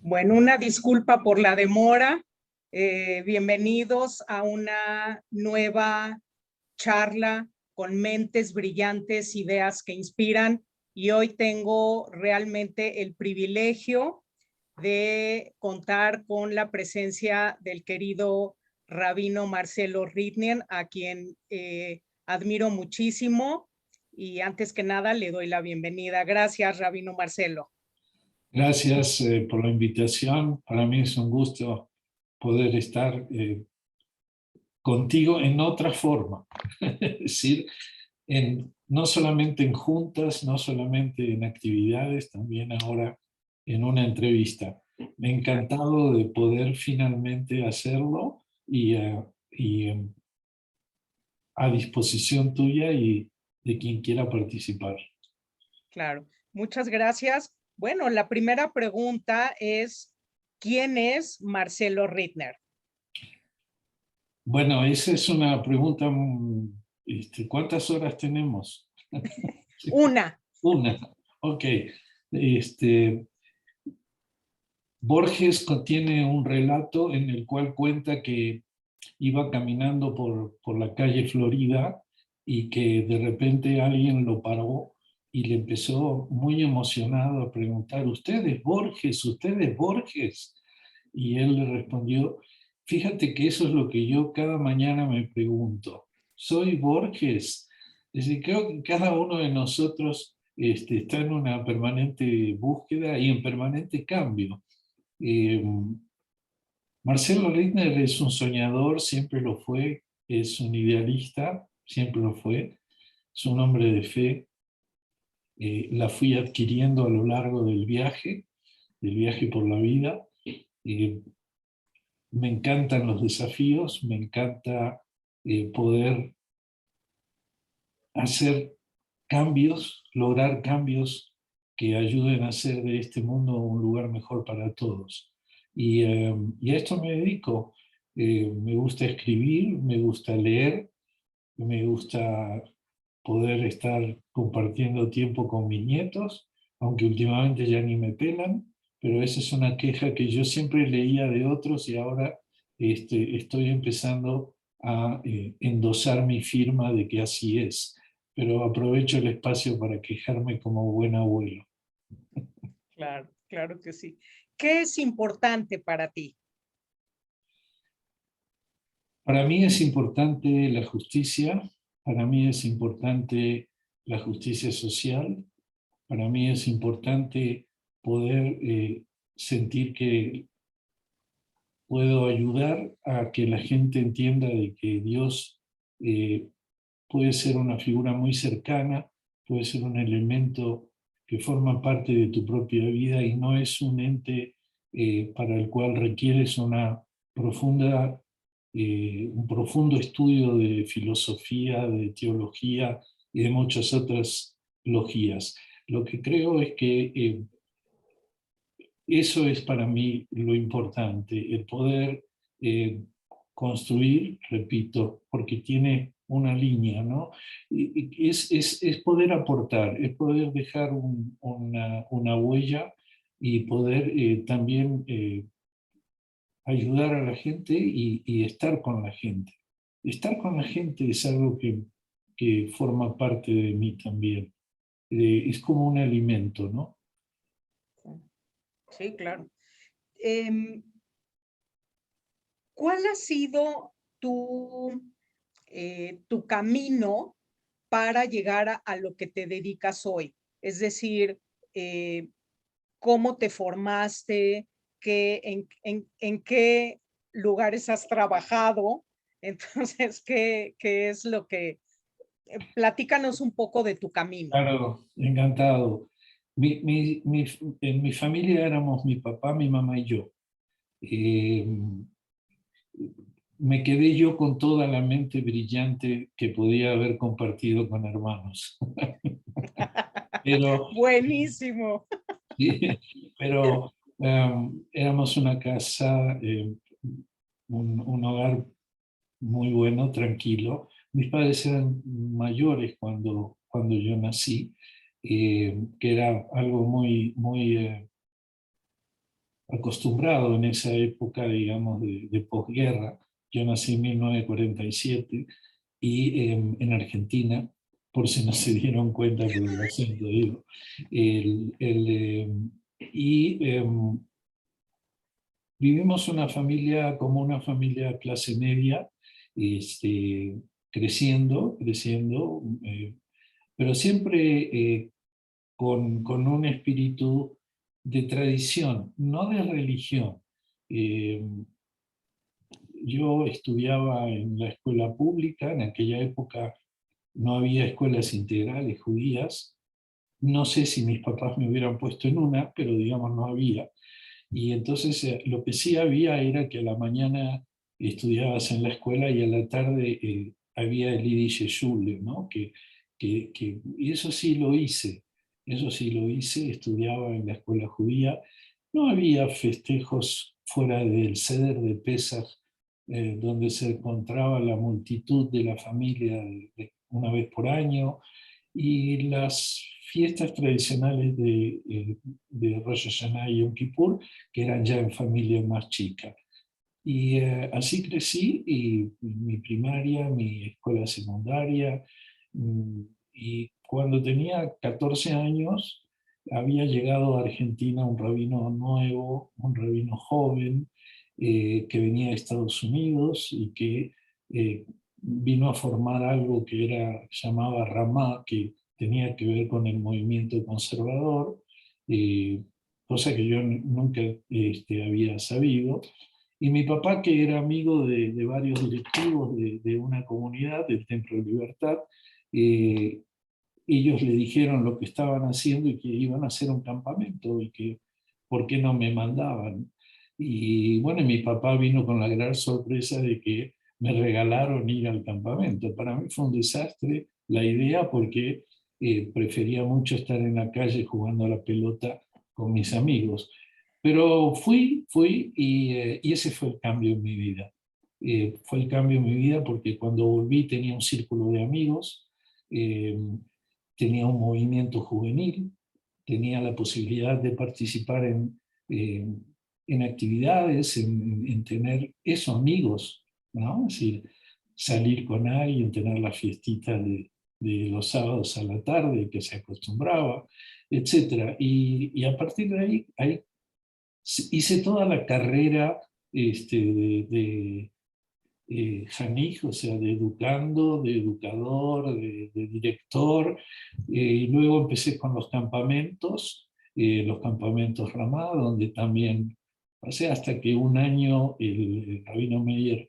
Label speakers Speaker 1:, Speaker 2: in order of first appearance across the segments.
Speaker 1: Bueno, una disculpa por la demora. Bienvenidos a una nueva charla con mentes brillantes, ideas que inspiran. Y hoy tengo realmente el privilegio de contar con la presencia del querido rabino Marcelo Ritner, a quien admiro muchísimo. Y antes que nada, le doy la bienvenida. Gracias, rabino Marcelo.
Speaker 2: Gracias por la invitación. Para mí es un gusto poder estar contigo en otra forma. Es decir, no solamente en juntas, no solamente en actividades, también ahora en una entrevista. Me ha encantado de poder finalmente hacerlo y a disposición tuya y de quien quiera participar.
Speaker 1: Claro, muchas gracias. Bueno, la primera pregunta es, ¿quién es Marcelo Ritner?
Speaker 2: Bueno, esa es una pregunta, ¿cuántas horas tenemos?
Speaker 1: Una.
Speaker 2: Una, ok. Borges contiene un relato en el cual cuenta que iba caminando por la calle Florida y que de repente alguien lo paró y le empezó muy emocionado a preguntar, ¿usted es Borges? ¿Usted es Borges? Y él le respondió, fíjate que eso es lo que yo cada mañana me pregunto, ¿soy Borges? Es decir, creo que cada uno de nosotros está en una permanente búsqueda y en permanente cambio. Eh, Marcelo Rittner es un soñador, siempre lo fue, es un idealista, siempre lo fue, es un hombre de fe. La fui adquiriendo a lo largo del viaje por la vida. Eh, Me encantan los desafíos, me encanta poder hacer cambios, lograr cambios que ayuden a hacer de este mundo un lugar mejor para todos. Y a esto me dedico. Me gusta escribir, me gusta leer, me gusta poder estar compartiendo tiempo con mis nietos, aunque últimamente ya ni me pelan, pero esa es una queja que yo siempre leía de otros y ahora estoy empezando a endosar mi firma de que así es, pero aprovecho el espacio para quejarme como buen abuelo.
Speaker 1: Claro, claro que sí. ¿Qué es importante para ti?
Speaker 2: Para mí es importante la justicia, para mí es importante la justicia social, para mí es importante poder sentir que puedo ayudar a que la gente entienda de que Dios eh, puede ser una figura muy cercana, puede ser un elemento que forma parte de tu propia vida y no es un ente para el cual requieres un profundo estudio de filosofía, de teología y de muchas otras logías. Lo que creo es que eso es para mí lo importante, el poder eh, construir, repito, porque tiene una línea, ¿no? Es poder aportar, es poder dejar una huella y poder también ayudar a la gente y estar con la gente. Estar con la gente es algo que forma parte de mí también. Es como un alimento, ¿no?
Speaker 1: Sí, claro. ¿Cuál ha sido tu camino para llegar a lo que te dedicas hoy? Es decir, eh, ¿cómo te formaste? ¿En qué lugares has trabajado? Entonces, ¿qué es lo que... platícanos un poco de tu camino.
Speaker 2: Claro, encantado. En mi familia éramos mi papá, mi mamá y yo. Eh, Me quedé yo con toda la mente brillante que podía haber compartido con hermanos. Pero,
Speaker 1: Buenísimo.
Speaker 2: pero éramos una casa, un hogar muy bueno, tranquilo. Mis padres eran mayores cuando yo nací, que era algo muy acostumbrado en esa época, digamos, de posguerra. Yo nací en 1947 y en Argentina, por si no se dieron cuenta por el acento, digo. El, el, eh, y vivimos una familia como una familia clase media, este, creciendo, pero siempre con un espíritu de tradición, no de religión. Eh, yo estudiaba en la escuela pública, en aquella época no había escuelas integrales judías, no sé si mis papás me hubieran puesto en una, pero digamos no había. Y entonces lo que sí había era que a la mañana estudiabas en la escuela y a la tarde había el Yiddish Schule, ¿no? Y eso sí lo hice, estudiaba en la escuela judía. No había festejos fuera del Seder de Pesach, donde se encontraba la multitud de la familia una vez por año, y las fiestas tradicionales de Rosh Hashanah y Yom Kippur, que eran ya en familia más chica. Y así crecí, y mi primaria, mi escuela secundaria, y cuando tenía 14 años había llegado a Argentina un rabino nuevo, un rabino joven, que venía de Estados Unidos y que vino a formar algo que llamaba Ramá, que tenía que ver con el movimiento conservador, cosa que yo nunca había sabido. Y mi papá, que era amigo de varios directivos de una comunidad, del Templo de Libertad, eh, ellos le dijeron lo que estaban haciendo y que iban a hacer un campamento y que por qué no me mandaban. Y bueno, mi papá vino con la gran sorpresa de que me regalaron ir al campamento. Para mí fue un desastre la idea, porque prefería mucho estar en la calle jugando a la pelota con mis amigos. Pero fui y ese fue el cambio en mi vida. Fue el cambio en mi vida porque cuando volví tenía un círculo de amigos, eh, tenía un movimiento juvenil, tenía la posibilidad de participar en actividades, en tener esos amigos, ¿no? Es decir, salir con alguien, tener la fiestita de los sábados a la tarde que se acostumbraba, etc. Y a partir de ahí hice toda la carrera de Janij, o sea, de educando, de educador, de director, y luego empecé con los campamentos Ramá, donde también pasé hasta que un año el rabino Meyer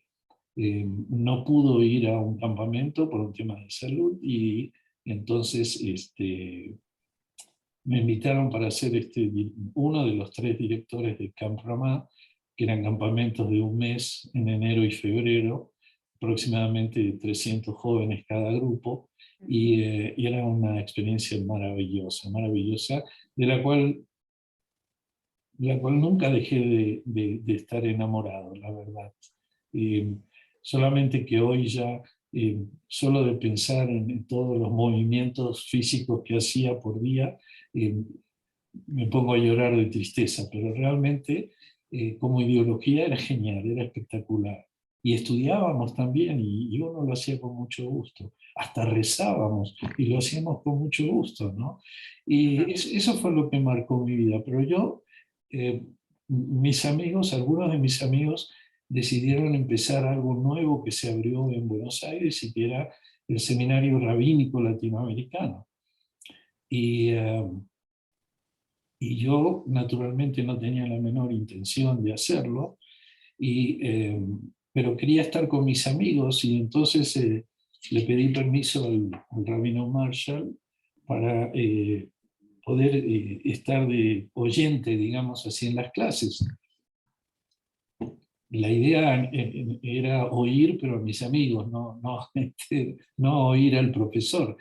Speaker 2: no pudo ir a un campamento por un tema de salud, y entonces me invitaron para ser uno de los 3 directores de Camp Ramá, que eran campamentos de un mes en enero y febrero, aproximadamente 300 jóvenes cada grupo, y era una experiencia maravillosa, maravillosa, de la cual nunca dejé de estar enamorado, la verdad. Eh, Solamente que hoy ya, solo de pensar en todos los movimientos físicos que hacía por día, eh, me pongo a llorar de tristeza, pero realmente como ideología era genial, era espectacular. Y estudiábamos también, y uno lo hacía con mucho gusto. Hasta rezábamos y lo hacíamos con mucho gusto, ¿no? Y eso fue lo que marcó mi vida. Pero yo, algunos de mis amigos decidieron empezar algo nuevo que se abrió en Buenos Aires y que era el Seminario Rabínico Latinoamericano. Y yo naturalmente no tenía la menor intención de hacerlo, pero quería estar con mis amigos, y entonces le pedí permiso al rabino Marshall para poder estar de oyente, digamos así, en las clases. La idea era oír, pero a mis amigos, no oír al profesor.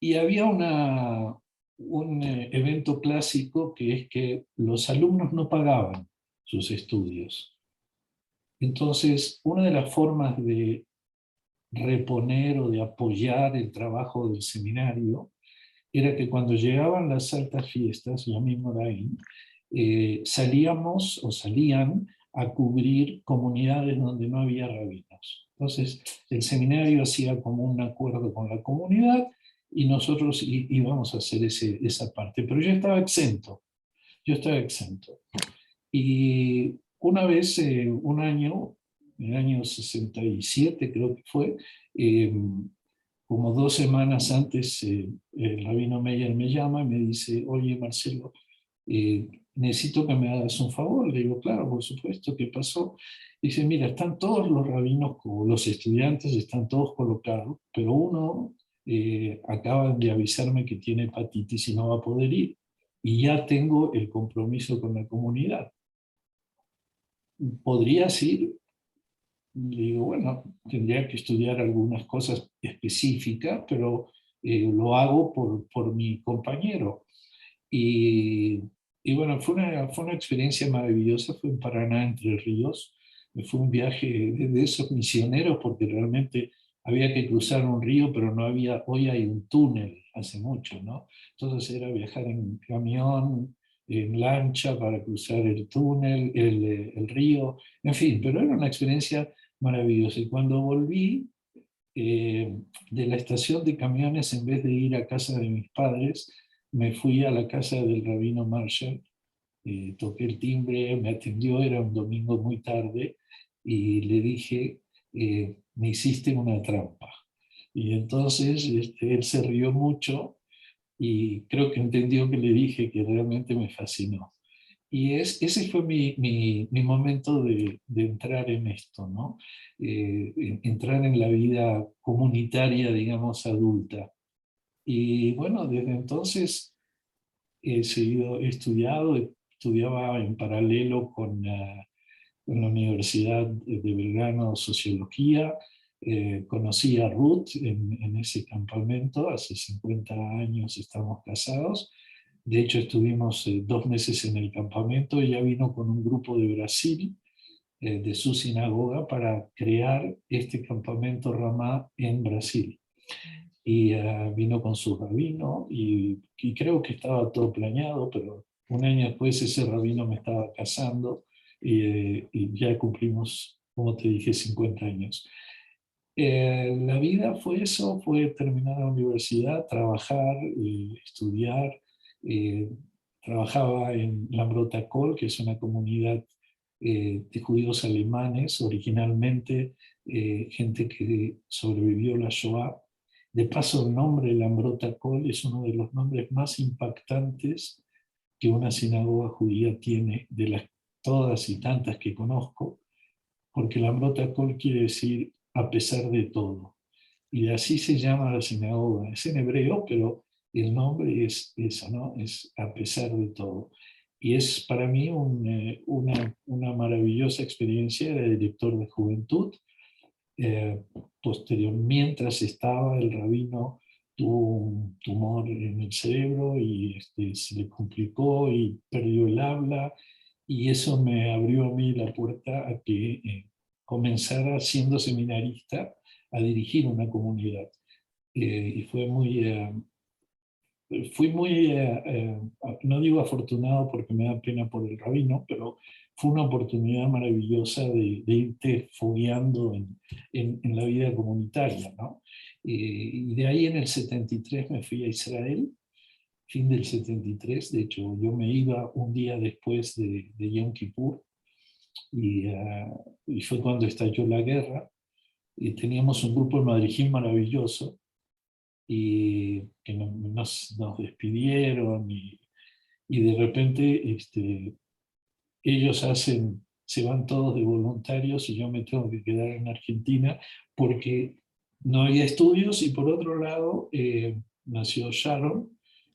Speaker 2: Y había un evento clásico, que es que los alumnos no pagaban sus estudios. Entonces, una de las formas de reponer o de apoyar el trabajo del seminario era que cuando llegaban las altas fiestas, Yamim Noraim, salían a cubrir comunidades donde no había rabinos. Entonces, el seminario hacía como un acuerdo con la comunidad y nosotros íbamos a hacer esa parte. Pero yo estaba exento. Y una vez, un año, en el año 67 creo que fue, eh, como 2 semanas antes, el rabino Meyer me llama y me dice, oye Marcelo, necesito que me hagas un favor. Le digo, claro, por supuesto, ¿qué pasó? Dice, mira, están todos los rabinos, como los estudiantes, están todos colocados, pero uno acaban de avisarme que tiene hepatitis y no va a poder ir. Y ya tengo el compromiso con la comunidad. ¿Podrías ir? Le digo, bueno, tendría que estudiar algunas cosas específicas, pero lo hago por mi compañero. Y, y bueno, fue una experiencia maravillosa, fue en Paraná, Entre Ríos. Fue un viaje de esos misioneros porque realmente había que cruzar un río, pero no había, hoy hay un túnel, hace mucho, ¿no? Entonces era viajar en camión, en lancha para cruzar el túnel, el río, en fin, pero era una experiencia maravillosa. Y cuando volví de la estación de camiones, en vez de ir a casa de mis padres, me fui a la casa del rabino Marshall, toqué el timbre, me atendió, era un domingo muy tarde, y le dije, me hiciste una trampa. Y entonces él se rió mucho y creo que entendió que le dije que realmente me fascinó. Y ese fue mi momento de entrar en esto, ¿no? Entrar en la vida comunitaria, digamos, adulta. Y bueno, desde entonces he estudiado, estudiaba en paralelo con la Universidad de Belgrano Sociología. Conocí a Ruth en ese campamento, hace 50 años estamos casados. De hecho, estuvimos 2 meses en el campamento. Ella vino con un grupo de Brasil, de su sinagoga, para crear este campamento Ramá en Brasil. Y vino con su rabino y creo que estaba todo planeado, pero un año después ese rabino me estaba casando y ya cumplimos, como te dije, 50 años. La vida fue eso, fue terminar la universidad, trabajar, estudiar. eh, Trabajaba en Lambrot-Acol, que es una comunidad de judíos alemanes, originalmente gente que sobrevivió la Shoah. De paso, el nombre Lambrot-Acol es uno de los nombres más impactantes que una sinagoga judía tiene, de las todas y tantas que conozco, porque Lambrot-Acol quiere decir a pesar de todo. Y así se llama la sinagoga. Es en hebreo, pero el nombre es eso, ¿no? Es a pesar de todo. Y es para mí una maravillosa experiencia de director de juventud. Posterior, mientras estaba, el rabino tuvo un tumor en el cerebro y se le complicó y perdió el habla, y eso me abrió a mí la puerta a que comenzara, siendo seminarista, a dirigir una comunidad. Y fui muy, no digo afortunado porque me da pena por el rabino, pero fue una oportunidad maravillosa de irte fogueando en la vida comunitaria, ¿no? Y de ahí en el 73 me fui a Israel, fin del 73. De hecho yo me iba un día después de Yom Kippur, y fue cuando estalló la guerra, y teníamos un grupo de Madrijim maravilloso, y que nos despidieron, y de repente ellos se van todos de voluntarios y yo me tengo que quedar en Argentina porque no había estudios, y por otro lado nació Sharon.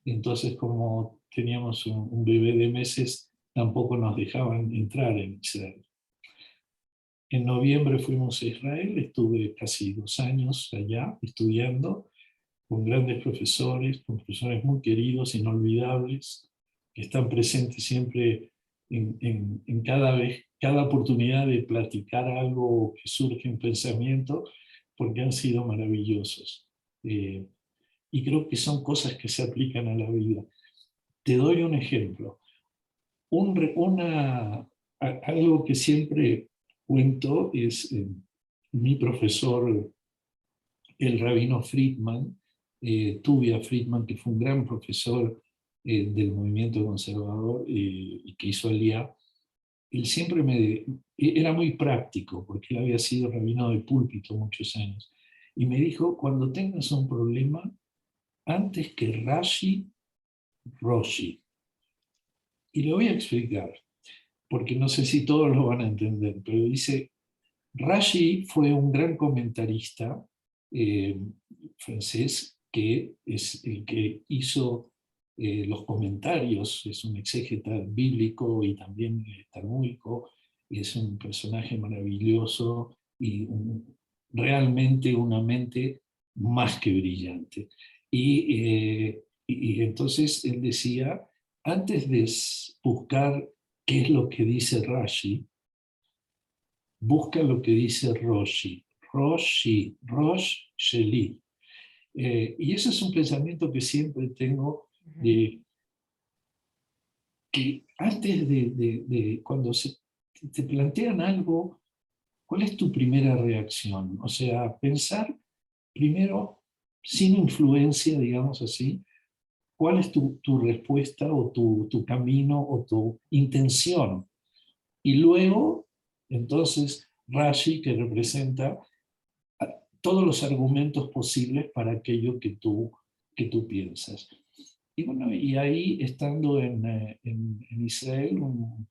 Speaker 2: Entonces, como teníamos un bebé de meses, tampoco nos dejaban entrar en Israel. En noviembre fuimos a Israel, estuve casi 2 años allá estudiando con grandes profesores, con profesores muy queridos, inolvidables, que están presentes siempre en cada oportunidad de platicar algo que surge en pensamiento, porque han sido maravillosos. Y creo que son cosas que se aplican a la vida. Te doy un ejemplo. Algo que siempre cuento es mi profesor, el rabino Friedman, Tuvia Friedman, que fue un gran profesor del movimiento conservador y que hizo Aliyá. Él siempre era muy práctico, porque él había sido rabino de púlpito muchos años, y me dijo, cuando tengas un problema, antes que Rashi, Roshi. Y lo voy a explicar, porque no sé si todos lo van a entender, pero dice, Rashi fue un gran comentarista eh, francés que es el que hizo los comentarios, es un exégeta bíblico y también talmúdico, y es un personaje maravilloso y realmente una mente más que brillante. Y entonces él decía, antes de buscar qué es lo que dice Rashi, busca lo que dice Roshi. Roshi, Rosh Sheli. Y ese es un pensamiento que siempre tengo, de que antes cuando te plantean algo, ¿cuál es tu primera reacción? O sea, pensar primero, sin influencia, digamos así, cuál es tu respuesta o tu camino o tu intención. Y luego, entonces, Rashi, que representa todos los argumentos posibles para aquello que tú piensas. Y bueno, y ahí estando en Israel,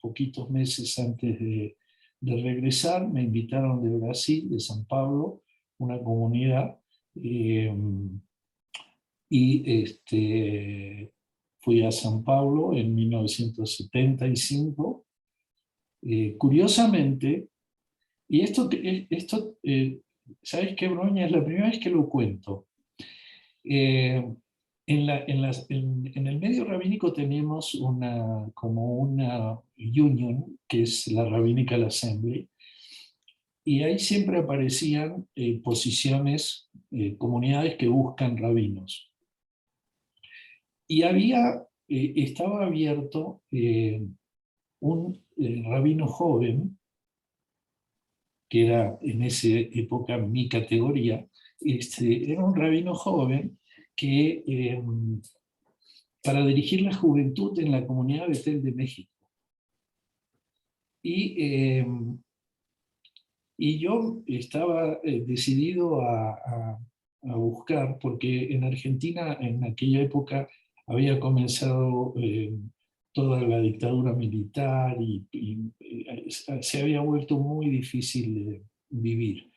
Speaker 2: poquitos meses antes de regresar, me invitaron de Brasil, de San Pablo, una comunidad, y fui a San Pablo en 1975. Curiosamente, y ¿sabes qué, Broña? Es la primera vez que lo cuento. Eh, en el medio rabínico tenemos como una union, que es la Rabbinical Assembly, y ahí siempre aparecían posiciones, comunidades que buscan rabinos. Y estaba abierto un rabino joven, que era en esa época mi categoría. Era un rabino joven que para dirigir la juventud en la comunidad Betel de México. Y yo estaba decidido a buscar, porque en Argentina en aquella época había comenzado toda la dictadura militar y se había vuelto muy difícil de vivir,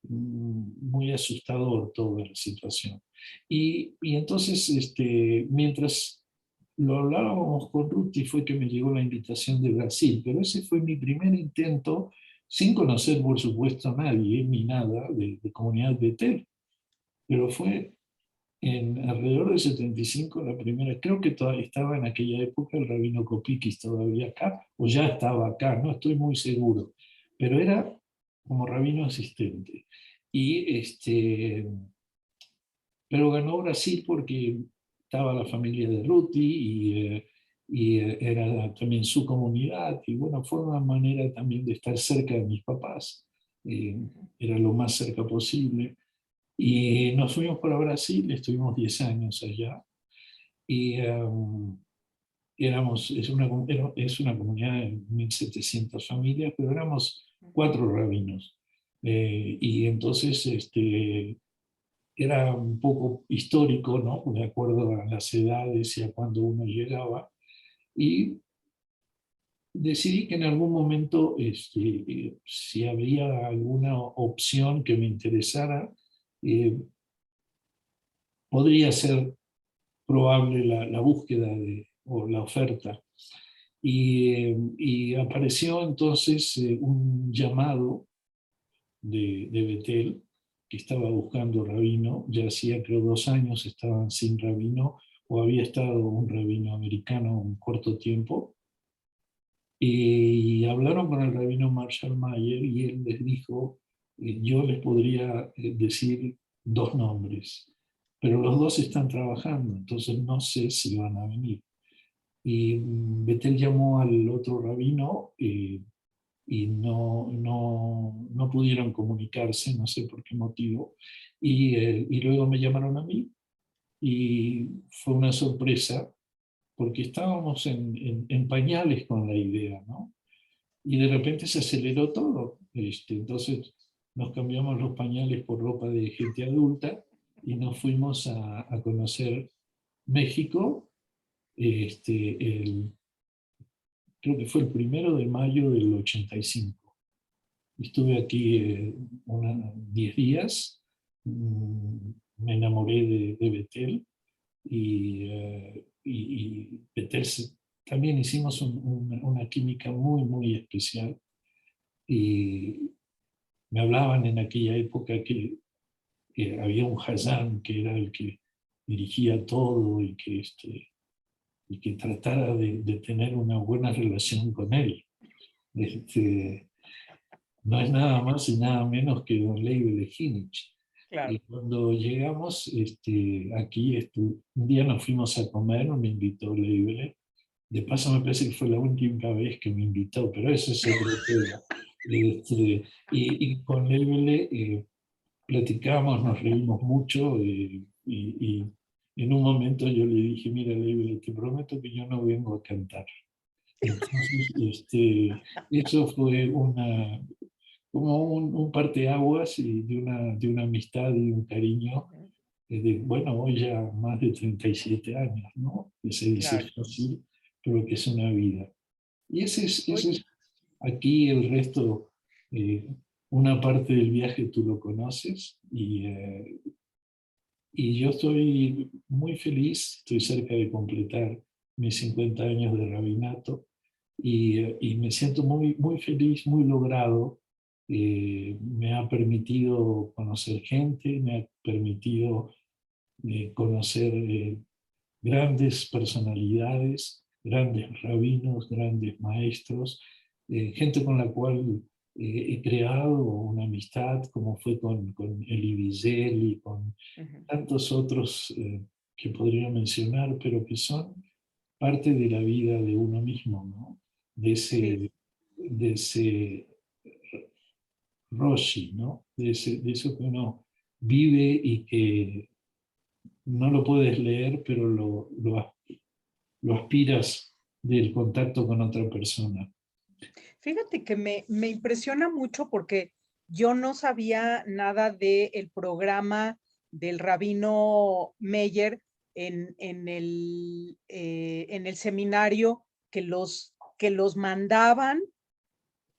Speaker 2: muy asustador toda la situación. Y entonces, mientras lo hablábamos con Ruti, fue que me llegó la invitación de Brasil, pero ese fue mi primer intento, sin conocer, por supuesto, a nadie ni nada de comunidad Betel, pero fue alrededor del 75 la primera. Creo que todavía estaba en aquella época el rabino Kopikis todavía acá, o ya estaba acá, no estoy muy seguro, pero era como rabino asistente. Pero ganó Brasil porque estaba la familia de Ruti y era también su comunidad, y bueno, fue una manera también de estar cerca de mis papás. Era lo más cerca posible. Y nos fuimos para Brasil, estuvimos 10 años allá, y es una comunidad de 1.700 familias, pero éramos 4 rabinos. Y entonces era un poco histórico, ¿no? De acuerdo a las edades y a cuando uno llegaba. Y decidí que en algún momento, si había alguna opción que me interesara, eh, podría ser probable la búsqueda o la oferta. Y apareció entonces un llamado de Betel, que estaba buscando rabino. Ya hacía, creo, 2 años estaban sin rabino, o había estado un rabino americano un corto tiempo. Y hablaron con el rabino Marshall Mayer, y él les dijo, yo les podría decir 2 nombres, pero los 2 están trabajando, entonces no sé si van a venir. y Betel llamó al otro rabino y no pudieron comunicarse, no sé por qué motivo, y luego me llamaron a mí y fue una sorpresa porque estábamos en pañales con la idea, ¿no? Y de repente se aceleró todo. Entonces nos cambiamos los pañales por ropa de gente adulta y nos fuimos a conocer México, creo que fue el 1 de mayo del 85. Estuve aquí 10 días, me enamoré de Betel y Betel también hicimos una química muy, muy especial. Y me hablaban en aquella época que había un Hazán que era el que dirigía todo y que tratara de tener una buena relación con él. Este, no es nada más y nada menos que don Leibel Ejinich.
Speaker 1: Claro.
Speaker 2: Y cuando llegamos aquí, un día nos fuimos a comer, me invitó Leibel. De paso me parece que fue la última vez que me invitó, pero eso es otro tema. Y con Leibel platicamos, nos reímos mucho y en un momento yo le dije, mira Leibel, te prometo que yo no vengo a cantar. Entonces, eso fue como un parteaguas y de una amistad y un cariño, bueno, hoy ya más de 37 años, ¿no? Que se dice
Speaker 1: Claro.
Speaker 2: fácil, pero que es una vida. Y ese
Speaker 1: Oye,
Speaker 2: es aquí el resto, eh, una parte del viaje tú lo conoces y yo estoy muy feliz, estoy cerca de completar mis 50 años de rabinato y me siento muy, muy feliz, muy logrado. Me ha permitido conocer gente, me ha permitido conocer grandes personalidades, grandes rabinos, grandes maestros, gente con la cual he creado una amistad, como fue con Elie Wiesel y con
Speaker 1: ujú,
Speaker 2: tantos otros que podría mencionar, pero que son parte de la vida de uno mismo, ¿no? De
Speaker 1: sí.
Speaker 2: ese Roshi, ¿no? De eso que uno vive y que no lo puedes leer, pero lo aspiras del contacto con otra persona.
Speaker 1: Fíjate que me impresiona mucho porque yo no sabía nada del programa del rabino Meyer en el seminario que los mandaban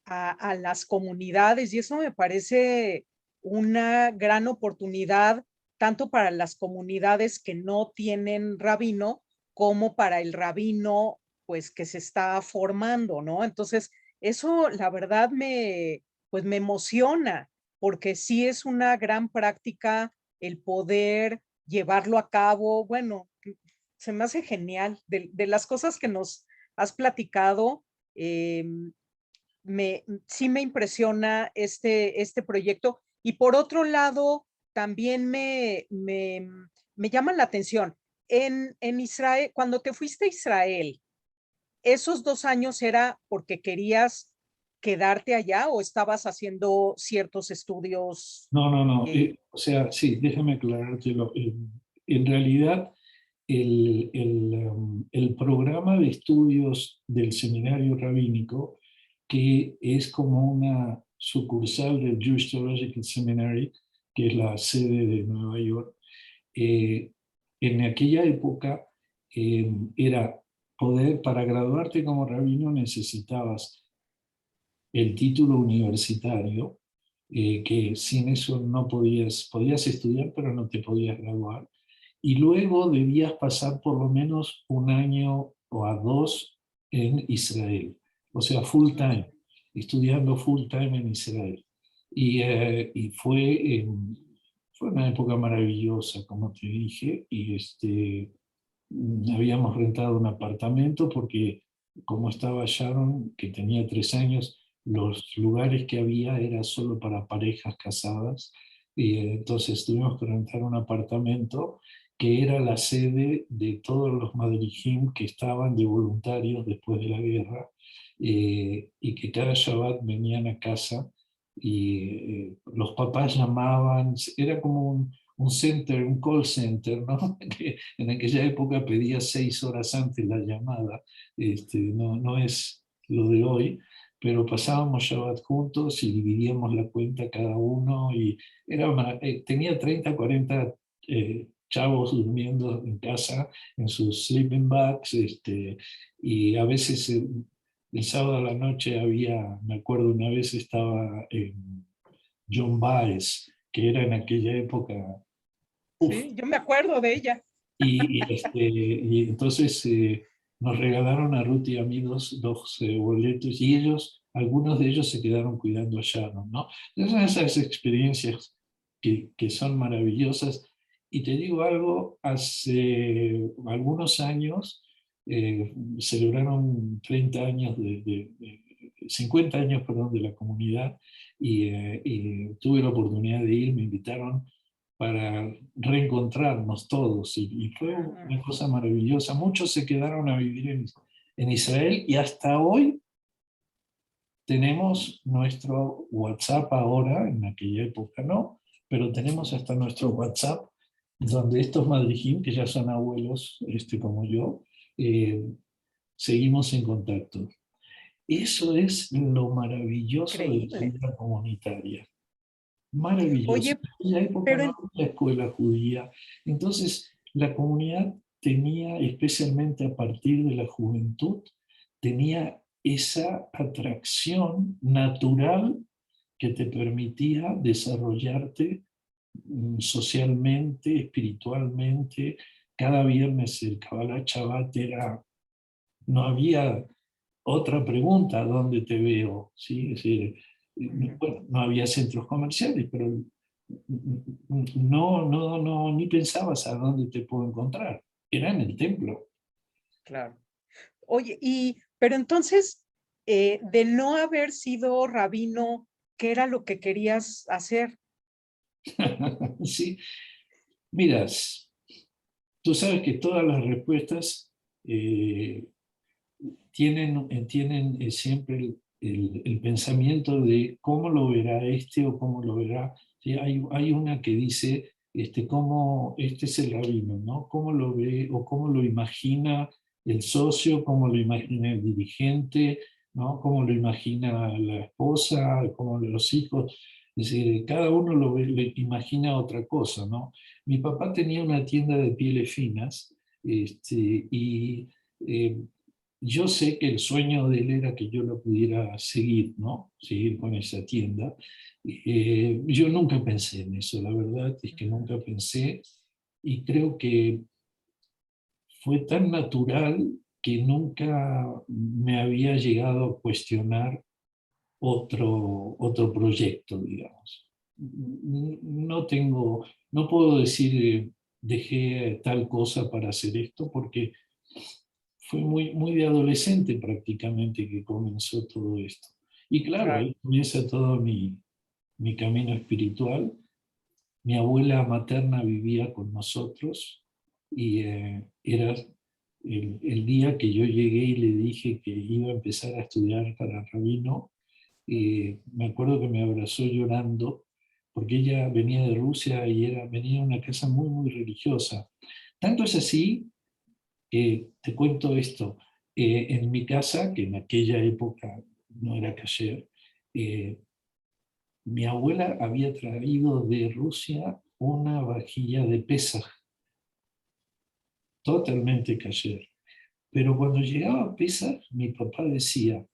Speaker 1: a las comunidades y eso me parece una gran oportunidad tanto para las comunidades que no tienen rabino como para el rabino pues que se está formando, ¿no? Entonces, eso la verdad pues me emociona porque sí es una gran práctica el poder llevarlo a cabo. Bueno, se me hace genial de las cosas que nos has platicado. Eh, sí me impresiona este proyecto. Y por otro lado, también me llama la atención. En Israel, cuando te fuiste a Israel, ¿esos 2 años era porque querías quedarte allá o estabas haciendo ciertos estudios?
Speaker 2: No, no, no.
Speaker 1: eh,
Speaker 2: O sea, sí, déjame aclarártelo. En realidad, el programa de estudios del seminario rabínico, que es como una sucursal del Jewish Theological Seminary, que es la sede de Nueva York, eh, en aquella época era para graduarte como rabino necesitabas el título universitario, que sin eso no podías estudiar, pero no te podías graduar. Y luego debías pasar por lo menos 1 año o a 2 en Israel, o sea, full time, estudiando full time en Israel. Y fue una época maravillosa, como te dije, y habíamos rentado un apartamento porque como estaba Sharon, que tenía 3 años, los lugares que había era solo para parejas casadas y entonces tuvimos que rentar un apartamento que era la sede de todos los madrijim que estaban de voluntarios después de la guerra, y que cada Shabbat venían a casa y los papás llamaban, era como un center, un call center, ¿no? Que en aquella época pedía 6 horas antes la llamada, no es lo de hoy, pero pasábamos Shabbat juntos y dividíamos la cuenta cada uno, y tenía 30, 40 chavos durmiendo en casa en sus sleeping bags, y a veces el sábado a la noche me acuerdo una vez estaba John Baez, que era en aquella época, uf,
Speaker 1: Sí, yo me acuerdo de ella.
Speaker 2: y entonces nos regalaron a Ruth y a mí dos boletos, y algunos de ellos se quedaron cuidando a Sharon, ¿no? Son esas experiencias que son maravillosas. Y te digo algo, hace algunos años celebraron 30 años 50 años, perdón, de la comunidad, y tuve la oportunidad de ir, me invitaron para reencontrarnos todos, y fue una cosa maravillosa. Muchos se quedaron a vivir en Israel, y hasta hoy tenemos nuestro WhatsApp ahora, en aquella época no, pero tenemos hasta nuestro WhatsApp, donde estos madrijim, que ya son abuelos como yo, eh, seguimos en contacto. Eso es lo maravilloso de la
Speaker 1: Increíble.
Speaker 2: vida comunitaria. Maravilloso.
Speaker 1: Oye,
Speaker 2: En aquella época
Speaker 1: pero
Speaker 2: no había escuela judía. Entonces, la comunidad tenía, especialmente a partir de la juventud, tenía esa atracción natural que te permitía desarrollarte socialmente, espiritualmente. Cada viernes el Kabbalah Shabbat no había otra pregunta: ¿dónde te veo? ¿Sí? Es decir, bueno, no había centros comerciales, pero no, ni pensabas a dónde te puedo encontrar. Era en el templo.
Speaker 1: claro. Oye, pero entonces, de no haber sido rabino, ¿qué era lo que querías hacer?
Speaker 2: Sí, miras, tú sabes que todas las respuestas eh, tienen siempre el pensamiento de cómo lo verá este o cómo lo verá. ¿Sí? Hay una que dice cómo este es el rabino, ¿no? ¿Cómo lo ve o cómo lo imagina el socio, cómo lo imagina el dirigente, ¿no? Cómo lo imagina la esposa, cómo los hijos? Es decir, cada uno le imagina otra cosa, ¿no? Mi papá tenía una tienda de pieles finas, y eh, yo sé que el sueño de él era que yo lo pudiera seguir, ¿no? Seguir con esa tienda. Yo nunca pensé en eso, la verdad es que nunca pensé, y creo que fue tan natural que nunca me había llegado a cuestionar otro proyecto, digamos. No puedo decir dejé tal cosa para hacer esto, porque fue muy de adolescente prácticamente que comenzó todo esto. Y claro,
Speaker 1: Claro.
Speaker 2: ahí comienza todo mi camino espiritual. Mi abuela materna vivía con nosotros, y era el día que yo llegué y le dije que iba a empezar a estudiar para rabino. Me acuerdo que me abrazó llorando, porque ella venía de Rusia y venía de una casa muy religiosa. Tanto es así, te cuento esto, en mi casa, que en aquella época no era kasher, mi abuela había traído de Rusia una vajilla de Pesaj, totalmente kasher. Pero cuando llegaba Pesaj, mi papá decía: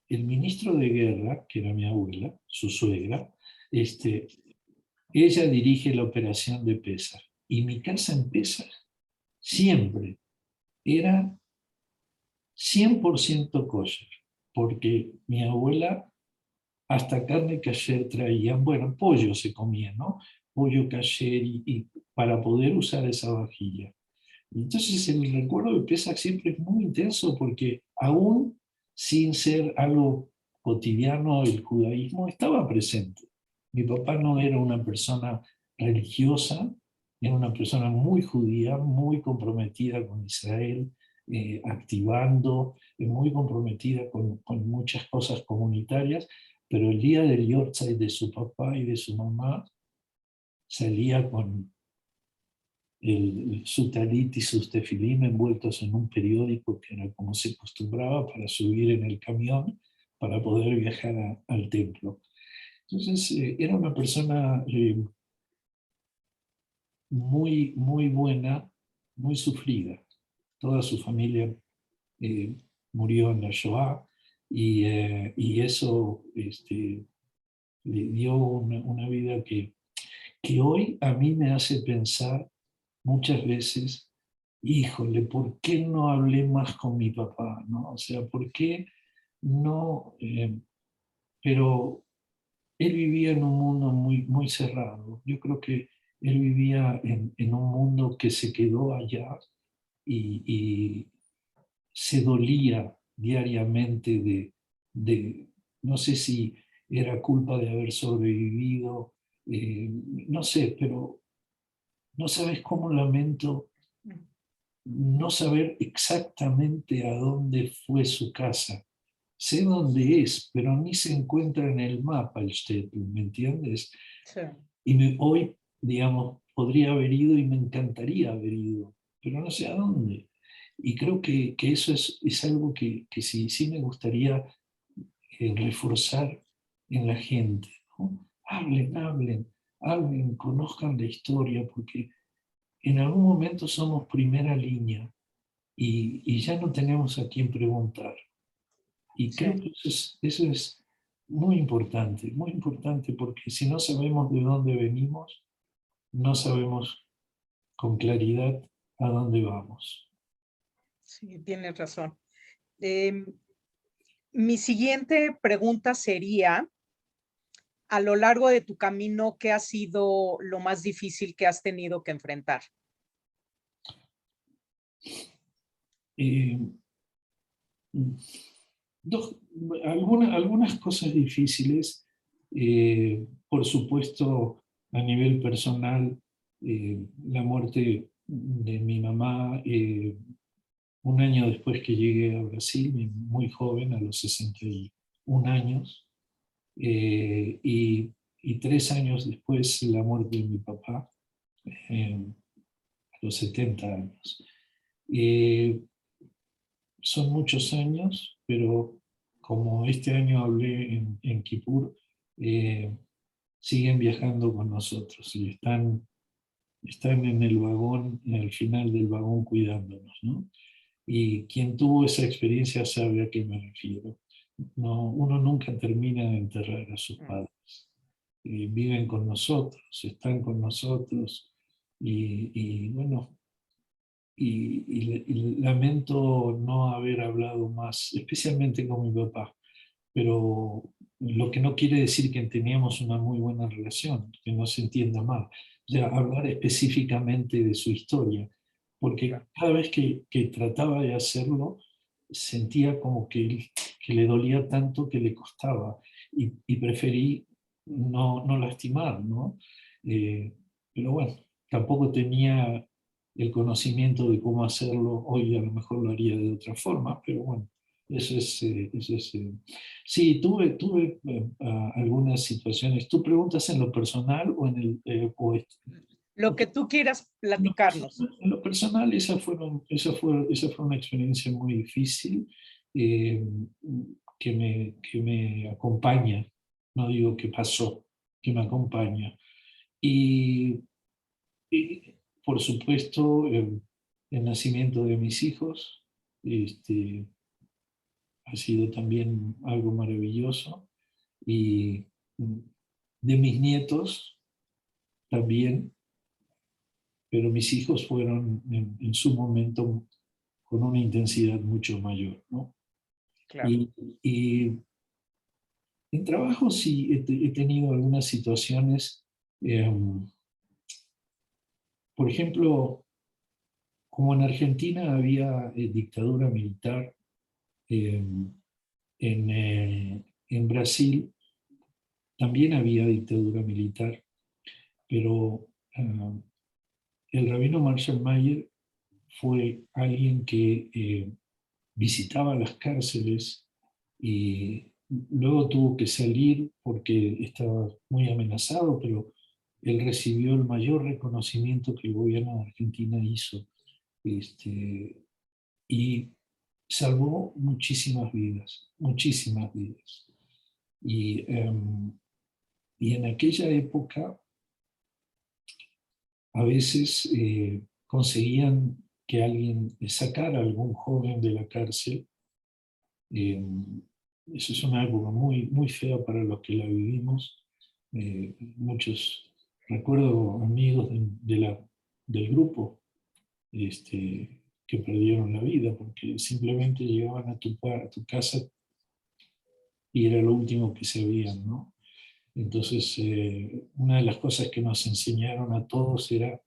Speaker 2: el ministro de guerra, que era mi abuela, su suegra, ella dirige la operación de Pesaj. Y mi casa en Pesaj siempre era 100% kosher, porque mi abuela hasta carne kasher traía, bueno, pollo se comía, ¿no? Pollo kasher, y para poder usar esa vajilla. Entonces el recuerdo de Pesach siempre es muy intenso, porque aún sin ser algo cotidiano, el judaísmo estaba presente. Mi papá no era una persona religiosa, era una persona muy judía, muy comprometida con Israel, activando, muy comprometida con muchas cosas comunitarias, pero el día del Yortzeit de su papá y de su mamá salía con su talit y sus tefilim envueltos en un periódico, que era como se acostumbraba, para subir en el camión para poder viajar al templo. Entonces era una persona muy buena, muy sufrida. Toda su familia eh, murió en la Shoah y eso le dio una vida que hoy a mí me hace pensar muchas veces, híjole, ¿por qué no hablé más con mi papá? ¿No? O sea, ¿por qué no? Pero él vivía en un mundo muy cerrado. Yo creo que él vivía en un mundo que se quedó allá y se dolía diariamente no sé si era culpa de haber sobrevivido, no sé, pero no sabes cómo lamento no saber exactamente a dónde fue su casa. Sé dónde es, pero ni se encuentra en el mapa el Shtetl, ¿me entiendes?
Speaker 1: Sí.
Speaker 2: Y hoy, digamos, podría haber ido y me encantaría haber ido, pero no sé a dónde. Y creo que eso es algo que sí me gustaría reforzar en la gente, ¿no? Hablen, conozcan la historia, porque en algún momento somos primera línea y ya no tenemos a quién preguntar. Y
Speaker 1: Sí,
Speaker 2: creo que eso es muy importante, porque si no sabemos de dónde venimos, no sabemos con claridad a dónde vamos.
Speaker 1: sí, tienes razón. Em, Mi siguiente pregunta sería, a lo largo de tu camino, ¿qué ha sido lo más difícil que has tenido que enfrentar?
Speaker 2: Eh, dos, algunas cosas difíciles, por supuesto, a nivel personal, la muerte de mi mamá, un año después que llegué a Brasil, muy joven, a los 61 años, y 3 años después la muerte de mi papá, a los 70 años. Eh, Son muchos años, pero como este año hablé en Kippur, eh, siguen viajando con nosotros y están en el vagón, en el final del vagón cuidándonos, ¿no? Y quien tuvo esa experiencia sabe a qué me refiero. No, uno nunca termina de enterrar a sus
Speaker 1: Mm,
Speaker 2: padres. Viven con nosotros, están con nosotros y bueno, y lamento no haber hablado más, especialmente con mi papá, pero lo que no quiere decir que teníamos una muy buena relación, que no se entienda mal. O sea, hablar específicamente de su historia, porque
Speaker 1: claro.
Speaker 2: cada vez que trataba de hacerlo, sentía como que le dolía tanto que le costaba y preferí no lastimar, ¿no? Eh, pero bueno, tampoco tenía el conocimiento de cómo hacerlo, hoy a lo mejor lo haría de otra forma, pero bueno, eso es. Sí, tuve algunas situaciones. ¿Tú preguntas en lo personal o en el...
Speaker 1: Lo que tú quieras platicarnos.
Speaker 2: en lo personal, esa fue una experiencia muy difícil eh, que me acompaña, no digo que pasó, que me acompaña. Y, y, por supuesto, el nacimiento de mis hijos este, ha sido también algo maravilloso. Y de mis nietos también, pero mis hijos fueron en su momento con una intensidad mucho mayor, ¿no?
Speaker 1: Claro.
Speaker 2: Y en trabajo sí he tenido algunas situaciones, eh, por ejemplo, como en Argentina había dictadura militar, eh, en Brasil también había dictadura militar, pero el rabino Marshall Mayer fue alguien que visitaba las cárceles y luego tuvo que salir porque estaba muy amenazado, pero él recibió el mayor reconocimiento que el gobierno de Argentina hizo, y salvó muchísimas vidas, muchísimas vidas. Y, y en aquella época a veces conseguían que alguien sacara a algún joven de la cárcel. Eso es una época muy, muy fea para los que la vivimos. Muchos, recuerdo amigos del grupo que perdieron la vida porque simplemente llegaban a tu casa y era lo último que sabían, ¿no? Entonces, una de las cosas que nos enseñaron a todos era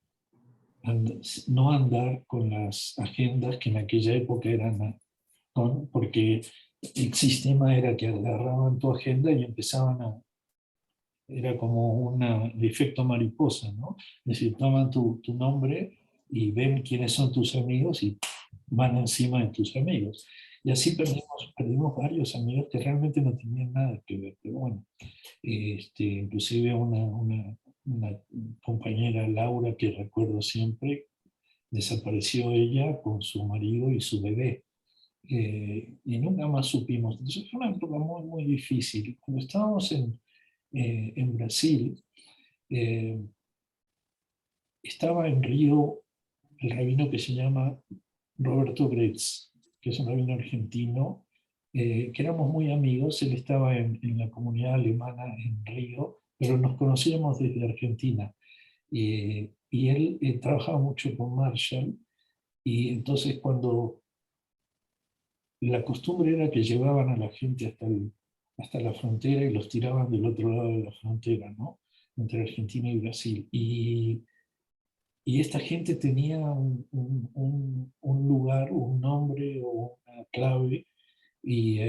Speaker 2: no andar con las agendas que en aquella época eran porque el sistema era que agarraban tu agenda y empezaban era como un efecto mariposa, ¿no? Es decir, toman tu nombre y ven quiénes son tus amigos y van encima de tus amigos. Y así perdimos varios amigos que realmente no tenían nada que ver, pero bueno, inclusive una compañera, Laura, que recuerdo siempre, desapareció ella con su marido y su bebé. Y nunca más supimos. Entonces fue una época muy, muy difícil. Cuando estábamos en Brasil, eh, estaba en Río el rabino que se llama Roberto Gretz, que es un rabino argentino, que éramos muy amigos. Él estaba en la comunidad alemana en Río, pero nos conocíamos desde Argentina. Y él trabajaba mucho con Marshall, y entonces cuando la costumbre era que llevaban a la gente hasta la frontera y los tiraban del otro lado de la frontera, ¿no? Entre Argentina y Brasil. Y esta gente tenía un lugar, un nombre o una clave, y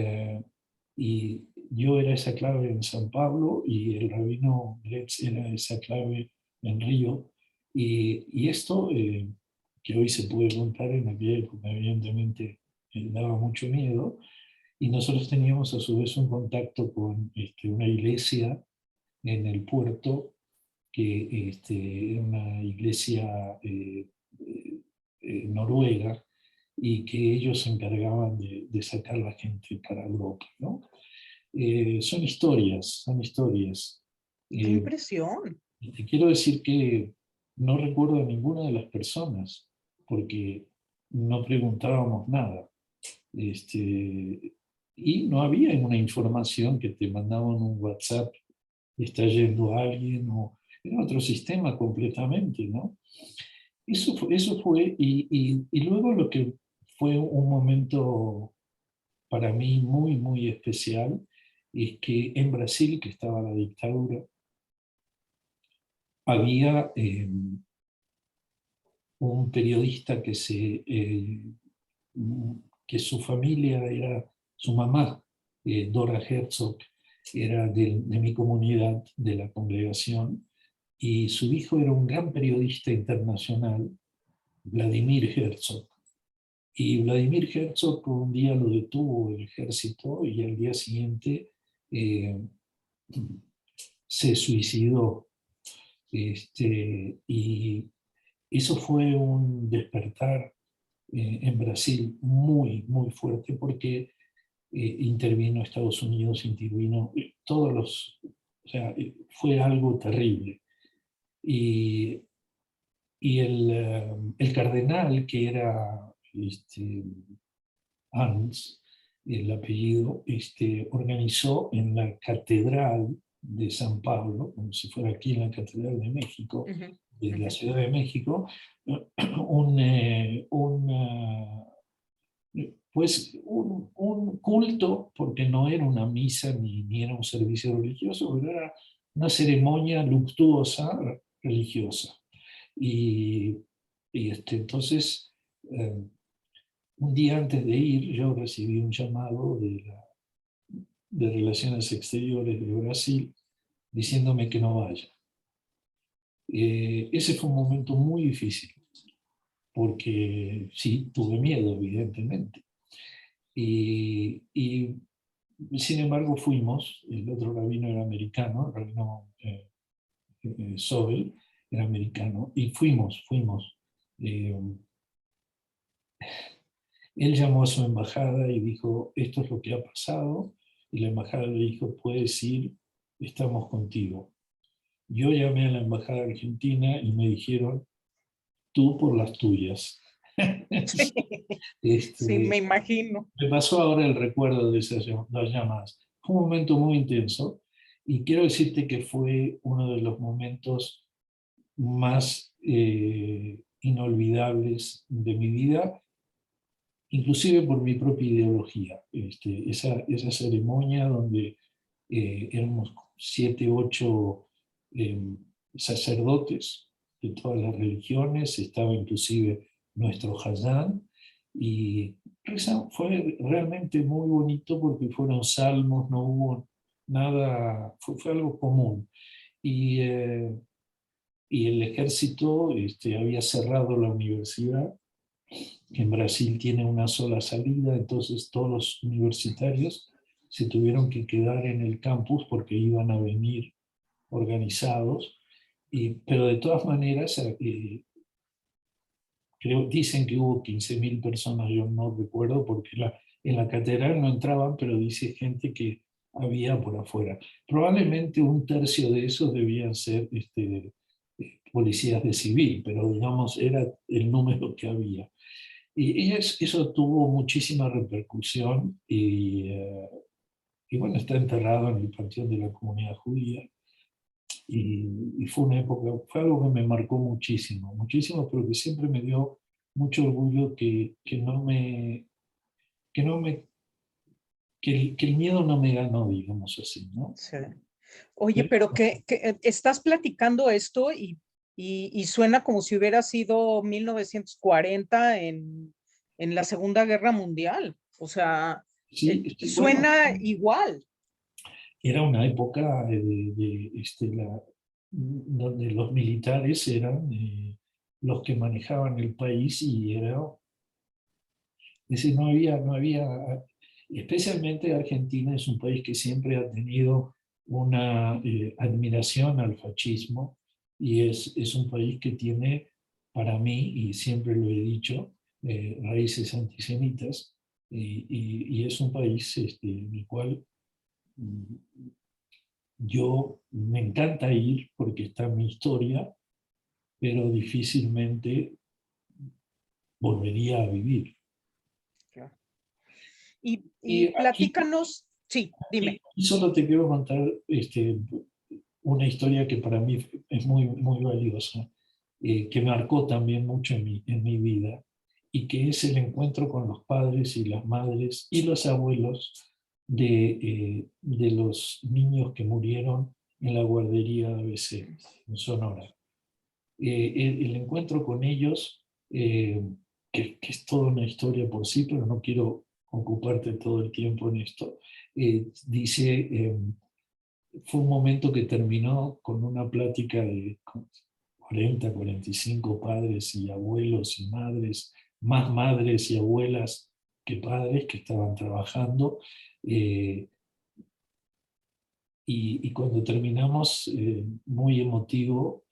Speaker 2: yo era esa clave en San Pablo y el rabino Letz era esa clave en Río. Y esto, que hoy se puede contar, en aquella época evidentemente daba mucho miedo, y nosotros teníamos a su vez un contacto con una iglesia en el puerto, que era una iglesia noruega, y que ellos se encargaban de sacar la gente para Europa, ¿no? Son historias, son historias.
Speaker 1: ¡Qué
Speaker 2: Eh,
Speaker 1: impresión!
Speaker 2: y te quiero decir que no recuerdo a ninguna de las personas, porque no preguntábamos nada. Y no había una información que te mandaban un WhatsApp, está yendo alguien, o era otro sistema completamente, ¿no? Eso fue, y luego lo que fue un momento para mí muy, muy especial, es que en Brasil, que estaba la dictadura, había un periodista que su familia era, su mamá, Dora Herzog, era de mi comunidad, de la congregación, y su hijo era un gran periodista internacional, Vladimir Herzog. Y Vladimir Herzog un día lo detuvo el ejército y al día siguiente eh, se suicidó. Y eso fue un despertar en Brasil muy, muy fuerte, porque intervino Estados Unidos, intervino o sea, fue algo terrible. Y, y el cardenal, que era Hans, el apellido, organizó en la Catedral de San Pablo, como si fuera aquí en la Catedral de México,
Speaker 1: Ujú,
Speaker 2: de la
Speaker 1: ujú.
Speaker 2: Ciudad de México, un culto, porque no era una misa ni era un servicio religioso, pero era una ceremonia luctuosa religiosa. Y, entonces, un día antes de ir, yo recibí un llamado de Relaciones Exteriores de Brasil diciéndome que no vaya. Ese fue un momento muy difícil, porque sí, tuve miedo, evidentemente. Y sin embargo fuimos, el otro rabino era americano, el rabino Sobel era americano, y fuimos. Eh, Él llamó a su embajada y dijo, esto es lo que ha pasado, y la embajada le dijo, puedes ir, estamos contigo. Yo llamé a la embajada argentina y me dijeron, tú por las tuyas.
Speaker 1: Sí,
Speaker 2: Este,
Speaker 1: me imagino.
Speaker 2: me pasó ahora el recuerdo de esas dos llamadas. Fue un momento muy intenso y quiero decirte que fue uno de los momentos más inolvidables de mi vida, inclusive por mi propia ideología. Esa ceremonia donde éramos 7, 8 eh, sacerdotes de todas las religiones, estaba inclusive nuestro Hazán, y fue realmente muy bonito porque fueron salmos, no hubo nada, fue algo común. Y, y el ejército había cerrado la universidad, que en Brasil tiene una sola salida, entonces todos los universitarios se tuvieron que quedar en el campus porque iban a venir organizados, pero de todas maneras, dicen que hubo 15.000 personas, yo no recuerdo porque en la catedral no entraban, pero dice gente que había por afuera. Probablemente un tercio de esos debían ser policías de civil, pero digamos, era el número que había. Y eso tuvo muchísima repercusión y bueno, está enterrado en el panteón de la comunidad judía. Y fue una época, fue algo que me marcó muchísimo, muchísimo, pero que siempre me dio mucho orgullo que no me, que el miedo no me ganó, digamos así, ¿no?
Speaker 1: Sí. Oye, pero estás platicando esto y suena como si hubiera sido 1940 en la Segunda Guerra Mundial. O sea,
Speaker 2: Sí, sí, bueno,
Speaker 1: suena igual.
Speaker 2: era una época donde los militares eran los que manejaban el país y era, es decir, no había, especialmente Argentina es un país que siempre ha tenido una admiración al fascismo y es un país que tiene, para mí, y siempre lo he dicho, raíces antisemitas y es un país en el cual mm, yo me encanta ir porque está en mi historia, pero difícilmente volvería a vivir.
Speaker 1: Claro. Y
Speaker 2: Y
Speaker 1: platícanos, sí, dime.
Speaker 2: aquí solo te quiero contar una historia que para mí es muy, muy valiosa, que marcó también mucho en mi vida, y que es el encuentro con los padres y las madres y los abuelos de los niños que murieron en la guardería ABC en Sonora. El encuentro con ellos, que es toda una historia por sí, pero no quiero ocuparte todo el tiempo en esto, fue un momento que terminó con una plática de 40, 45 padres y abuelos y madres, más madres y abuelas que padres que estaban trabajando. eh, y cuando terminamos, muy emotivo,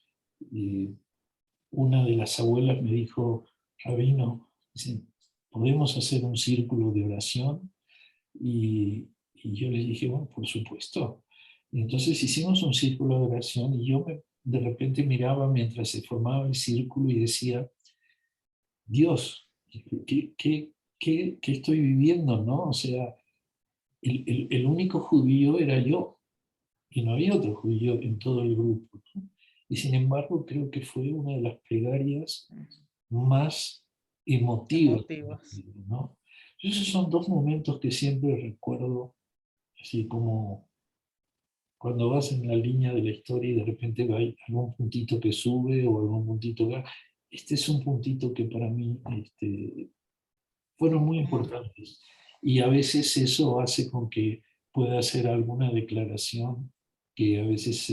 Speaker 2: eh, una de las abuelas me dijo, Rabino, dice, ¿podemos hacer un círculo de oración? Y yo les dije, bueno, por supuesto. Y entonces hicimos un círculo de oración y de repente miraba mientras se formaba el círculo y decía, Dios, ¿qué estoy viviendo, no? O sea, el único judío era yo y no había otro judío en todo el grupo, ¿no? Y sin embargo, creo que fue una de las plegarias más emotivas,
Speaker 1: Emotivas.
Speaker 2: ¿no? Esos son dos momentos que siempre recuerdo, así como cuando vas en la línea de la historia y de repente hay algún puntito que sube o algún puntito que... Este es un puntito que para mí fueron muy importantes. Y a veces eso hace con que pueda hacer alguna declaración que a veces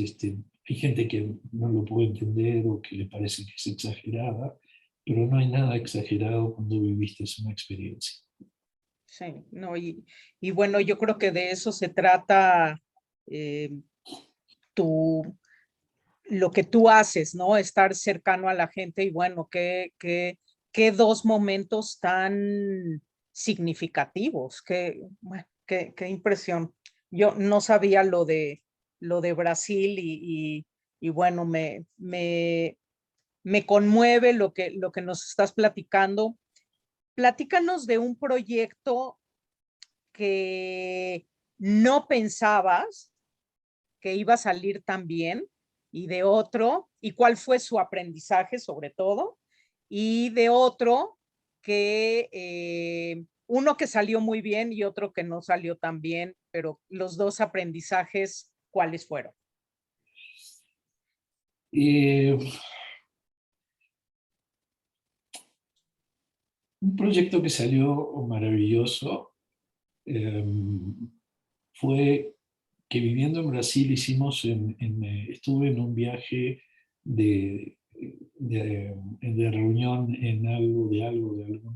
Speaker 2: hay gente que no lo puede entender o que le parece que es exagerada, pero no hay nada exagerado cuando viviste una experiencia.
Speaker 1: Sí, no, y bueno, yo creo que de eso se trata eh, tu, lo que tú haces, ¿no? Estar cercano a la gente y bueno, qué dos momentos tan significativos, bueno, qué impresión. Yo no sabía lo de Brasil y bueno, me conmueve lo que nos estás platicando. Platícanos de un proyecto que no pensabas que iba a salir tan bien y de otro, y cuál fue su aprendizaje sobre todo, y de otro que uno que salió muy bien y otro que no salió tan bien, pero los dos aprendizajes, ¿cuáles fueron?
Speaker 2: Eh, un proyecto que salió maravilloso eh, fue que viviendo en Brasil estuve en un viaje de reunión de algún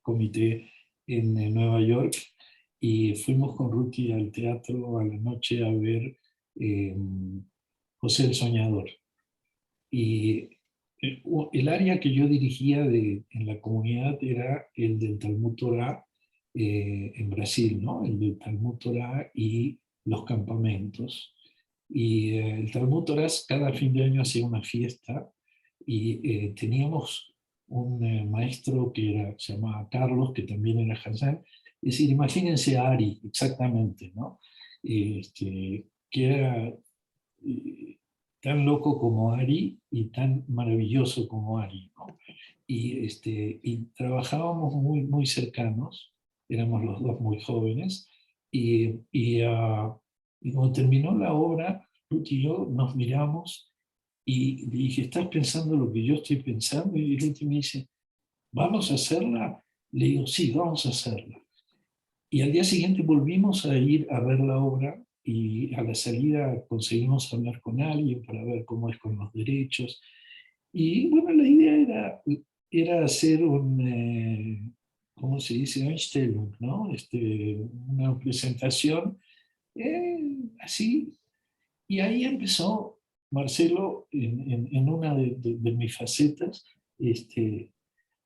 Speaker 2: comité en Nueva York y fuimos con Ruti al teatro a la noche a ver eh, José el Soñador. Y el área que yo dirigía en la comunidad era el del Talmud Torá en Brasil, ¿no? El del Talmud Torá y los campamentos. Y el Talmud Torá cada fin de año hacía una fiesta y teníamos un maestro se llamaba Carlos, que también era Hassan. Es decir, imagínense a Ari, exactamente, ¿no? Que era tan loco como Ari y tan maravilloso como Ari, ¿no? Y trabajábamos muy cercanos, éramos los dos muy jóvenes, y cuando terminó la obra, Ruth y yo nos miramos y le dije, ¿estás pensando lo que yo estoy pensando? Y Ruth me dice, ¿vamos a hacerla? Le digo, sí, vamos a hacerla. Y al día siguiente volvimos a ir a ver la obra y a la salida conseguimos hablar con alguien para ver cómo es con los derechos. Y bueno, la idea era hacer ¿cómo se dice? Einstellung, ¿no? Una presentación así. Y ahí empezó Marcelo en una de mis facetas,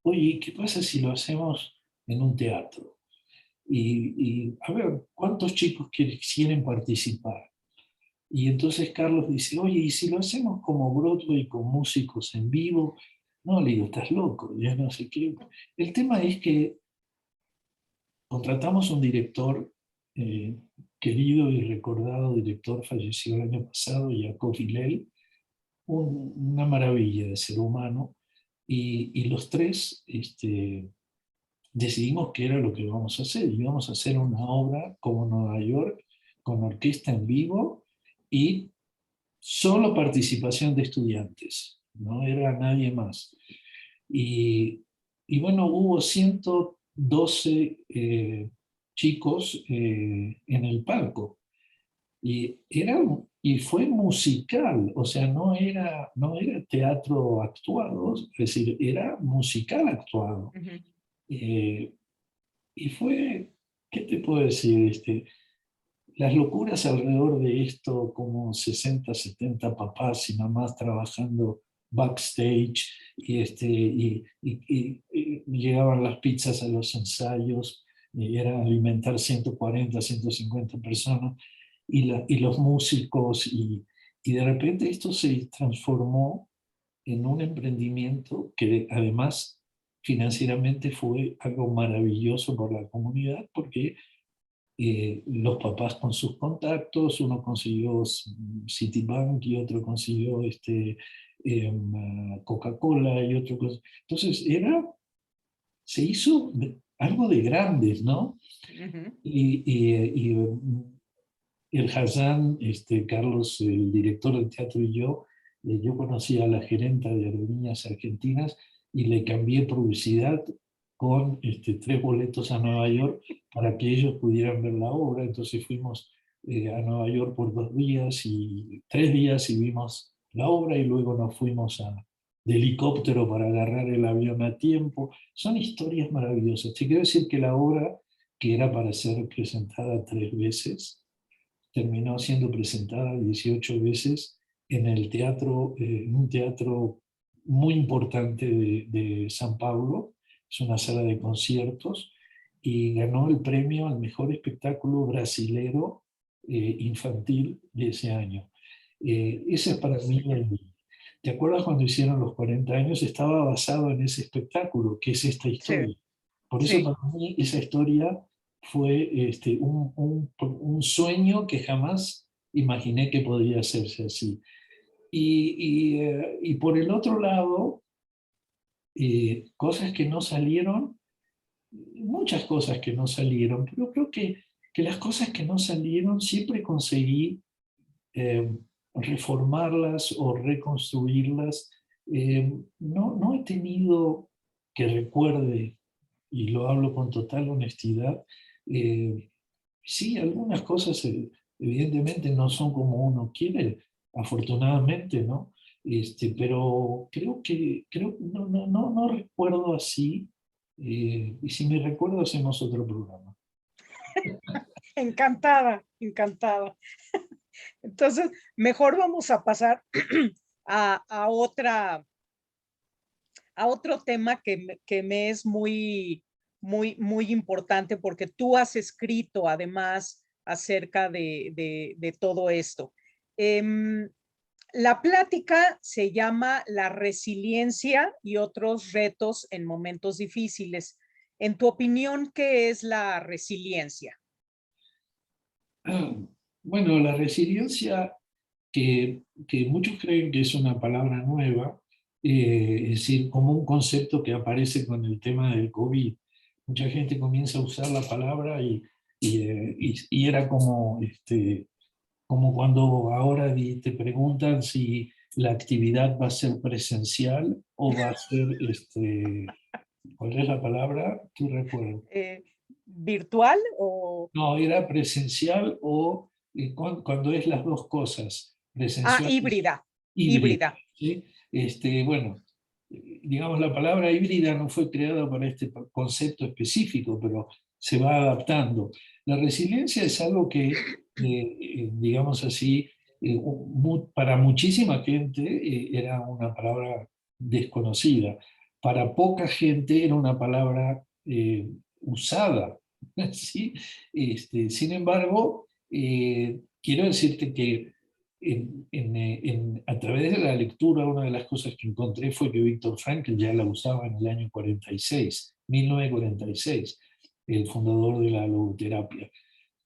Speaker 2: oye, ¿qué pasa si lo hacemos en un teatro? A ver, ¿cuántos chicos quieren participar? Y entonces Carlos dice, oye, ¿y si lo hacemos como Broadway con músicos en vivo? No, le digo, estás loco, ya no sé qué. El tema es que contratamos un director, eh, querido y recordado director, falleció el año pasado, Jacob Hillel, una maravilla de ser humano, y los tres decidimos qué era lo que íbamos a hacer. Íbamos a hacer una obra como Nueva York, con orquesta en vivo y solo participación de estudiantes, no era nadie más. Y, y bueno, hubo 112 chicos en el palco. Y fue musical, o sea, no era teatro actuado, es decir, era musical actuado.
Speaker 1: Ujú.
Speaker 2: Eh, y fue, ¿qué te puedo decir? Las locuras alrededor de esto, como 60, 70 papás y mamás trabajando backstage, y llegaban las pizzas a los ensayos, y era alimentar 140, 150 personas, y los músicos, y de repente esto se transformó en un emprendimiento que además financieramente fue algo maravilloso por la comunidad, porque los papás con sus contactos, uno consiguió Citibank y otro consiguió Coca-Cola y otro. Entonces se hizo algo de grandes, ¿no?
Speaker 1: Ujú.
Speaker 2: Y el Hassan, Carlos, el director del teatro y yo conocí a la gerenta de Aerolíneas Argentinas y le cambié publicidad con 3 boletos a Nueva York para que ellos pudieran ver la obra. Entonces fuimos a Nueva York por 2 días y 3 días y vimos la obra y luego nos fuimos de helicóptero para agarrar el avión a tiempo. Son historias maravillosas. Te quiero decir que la obra, que era para ser presentada 3 veces, terminó siendo presentada 18 veces en el teatro, en un teatro muy importante de San Pablo. Es una sala de conciertos y ganó el premio al mejor espectáculo brasilero infantil de ese año. Ese es para mí ¿te acuerdas cuando hicieron los 40 años? Estaba basado en ese espectáculo, que es esta
Speaker 1: Sí,
Speaker 2: historia. Por eso
Speaker 1: sí.
Speaker 2: para mí esa historia fue un sueño que jamás imaginé que podría hacerse así. Y por el otro lado, cosas que no salieron, muchas cosas que no salieron, pero creo que las cosas que no salieron siempre conseguí reformarlas o reconstruirlas. No he tenido, que recuerde, y lo hablo con total honestidad, eh, sí, algunas cosas evidentemente no son como uno quiere, afortunadamente, ¿no? Pero no recuerdo así, y si me recuerdo hacemos otro programa.
Speaker 1: Encantada, encantada. Entonces, mejor vamos a pasar a otro tema que me es muy importante porque tú has escrito además acerca de todo esto. La plática se llama La resiliencia y otros retos en momentos difíciles. En tu opinión, ¿qué es la resiliencia?
Speaker 2: Bueno, la resiliencia, que muchos creen que es una palabra nueva, es decir, como un concepto que aparece con el tema del COVID. Mucha gente comienza a usar la palabra y era como, como cuando ahora te preguntan si la actividad va a ser presencial o va a ser, ¿cuál es la palabra? ¿Tú recuerdas?
Speaker 1: Eh, ¿Virtual o...?
Speaker 2: No, era presencial o cuando es las dos cosas,
Speaker 1: Ah,
Speaker 2: presencial y
Speaker 1: híbrida,
Speaker 2: híbrida.
Speaker 1: híbrida.
Speaker 2: ¿Sí? Bueno, digamos, la palabra híbrida no fue creada para este concepto específico, pero se va adaptando. La resiliencia es algo que, digamos así, para muchísima gente era una palabra desconocida. Para poca gente era una palabra usada. ¿Sí? Sin embargo, quiero decirte que a través de la lectura, una de las cosas que encontré fue que Viktor Frankl ya la usaba en el año 46, 1946, el fundador de la logoterapia.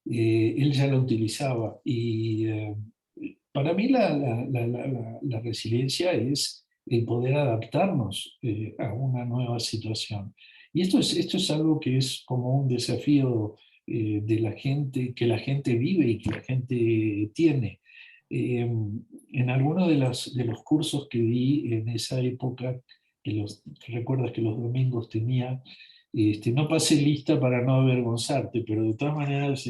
Speaker 2: Él ya la utilizaba y para mí la resiliencia es el poder adaptarnos a una nueva situación. Y esto es algo que es como un desafío de la gente, que la gente vive y que la gente tiene. En algunos de los cursos que di en esa época, recuerdas que los domingos tenía, no pasé lista para no avergonzarte, pero de todas maneras,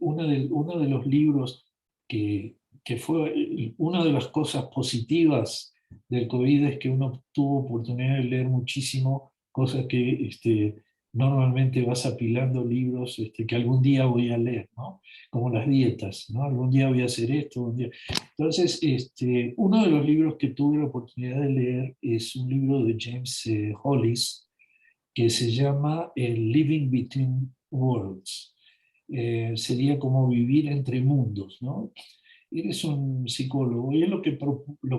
Speaker 2: uno de los libros que fue una de las cosas positivas del COVID es que uno tuvo oportunidad de leer muchísimo, cosas que normalmente vas apilando libros que algún día voy a leer, ¿no? Como las dietas, ¿no? Algún día voy a hacer esto, algún día. Entonces, uno de los libros que tuve la oportunidad de leer es un libro de James Hollis, que se llama Living Between Worlds. Sería como vivir entre mundos, ¿no? Él es un psicólogo y es lo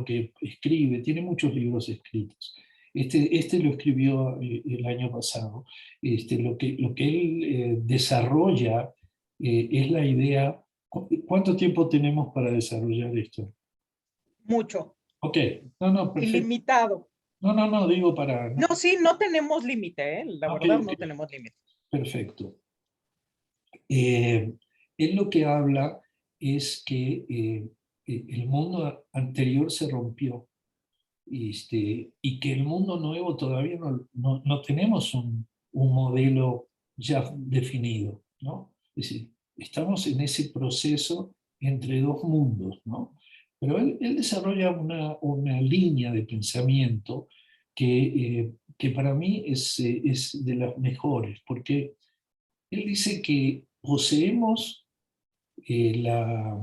Speaker 2: que escribe, tiene muchos libros escritos. Este lo escribió el año pasado. Lo que él desarrolla es la idea. ¿Cuánto tiempo tenemos para desarrollar esto?
Speaker 1: Mucho,
Speaker 2: Ok, no, perfecto.
Speaker 1: ilimitado.
Speaker 2: No, digo para...
Speaker 1: No, sí, no tenemos límite, ¿eh? La
Speaker 2: Ok,
Speaker 1: verdad
Speaker 2: ok,
Speaker 1: no tenemos límite.
Speaker 2: perfecto. Eh, Él lo que habla es que el mundo anterior se rompió y que el mundo nuevo todavía no tenemos un modelo ya definido, ¿no? Es decir, estamos en ese proceso entre dos mundos, ¿no? Pero él desarrolla una línea de pensamiento que para mí es de las mejores, porque él dice que poseemos la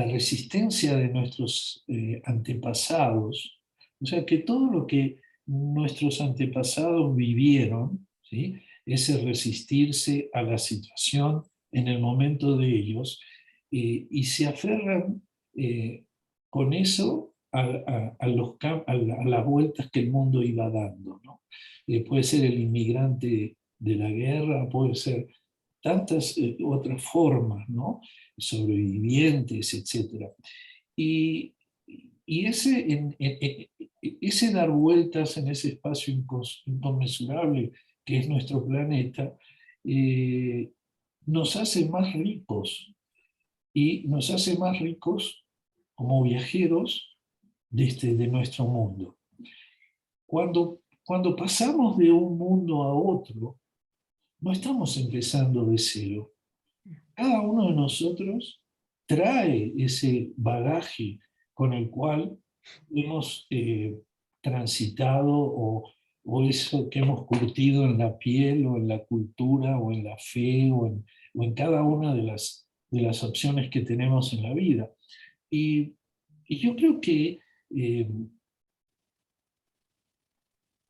Speaker 2: resistencia de nuestros antepasados, o sea que todo lo que nuestros antepasados vivieron, ¿sí? Ese resistirse a la situación en el momento de ellos, y se aferran con eso a las vueltas que el mundo iba dando, ¿no? Puede ser el inmigrante de la guerra, puede ser tantas otras formas, ¿no? Sobrevivientes, etc. Y, y ese dar vueltas en ese espacio inconmensurable que es nuestro planeta, eh, nos hace más ricos, y nos hace más ricos como viajeros de nuestro mundo. Cuando pasamos de un mundo a otro, no estamos empezando de cero. Cada uno de nosotros trae ese bagaje con el cual hemos transitado, o eso que hemos curtido en la piel o en la cultura o en la fe o en cada una de las opciones que tenemos en la vida. Y, y yo creo que eh,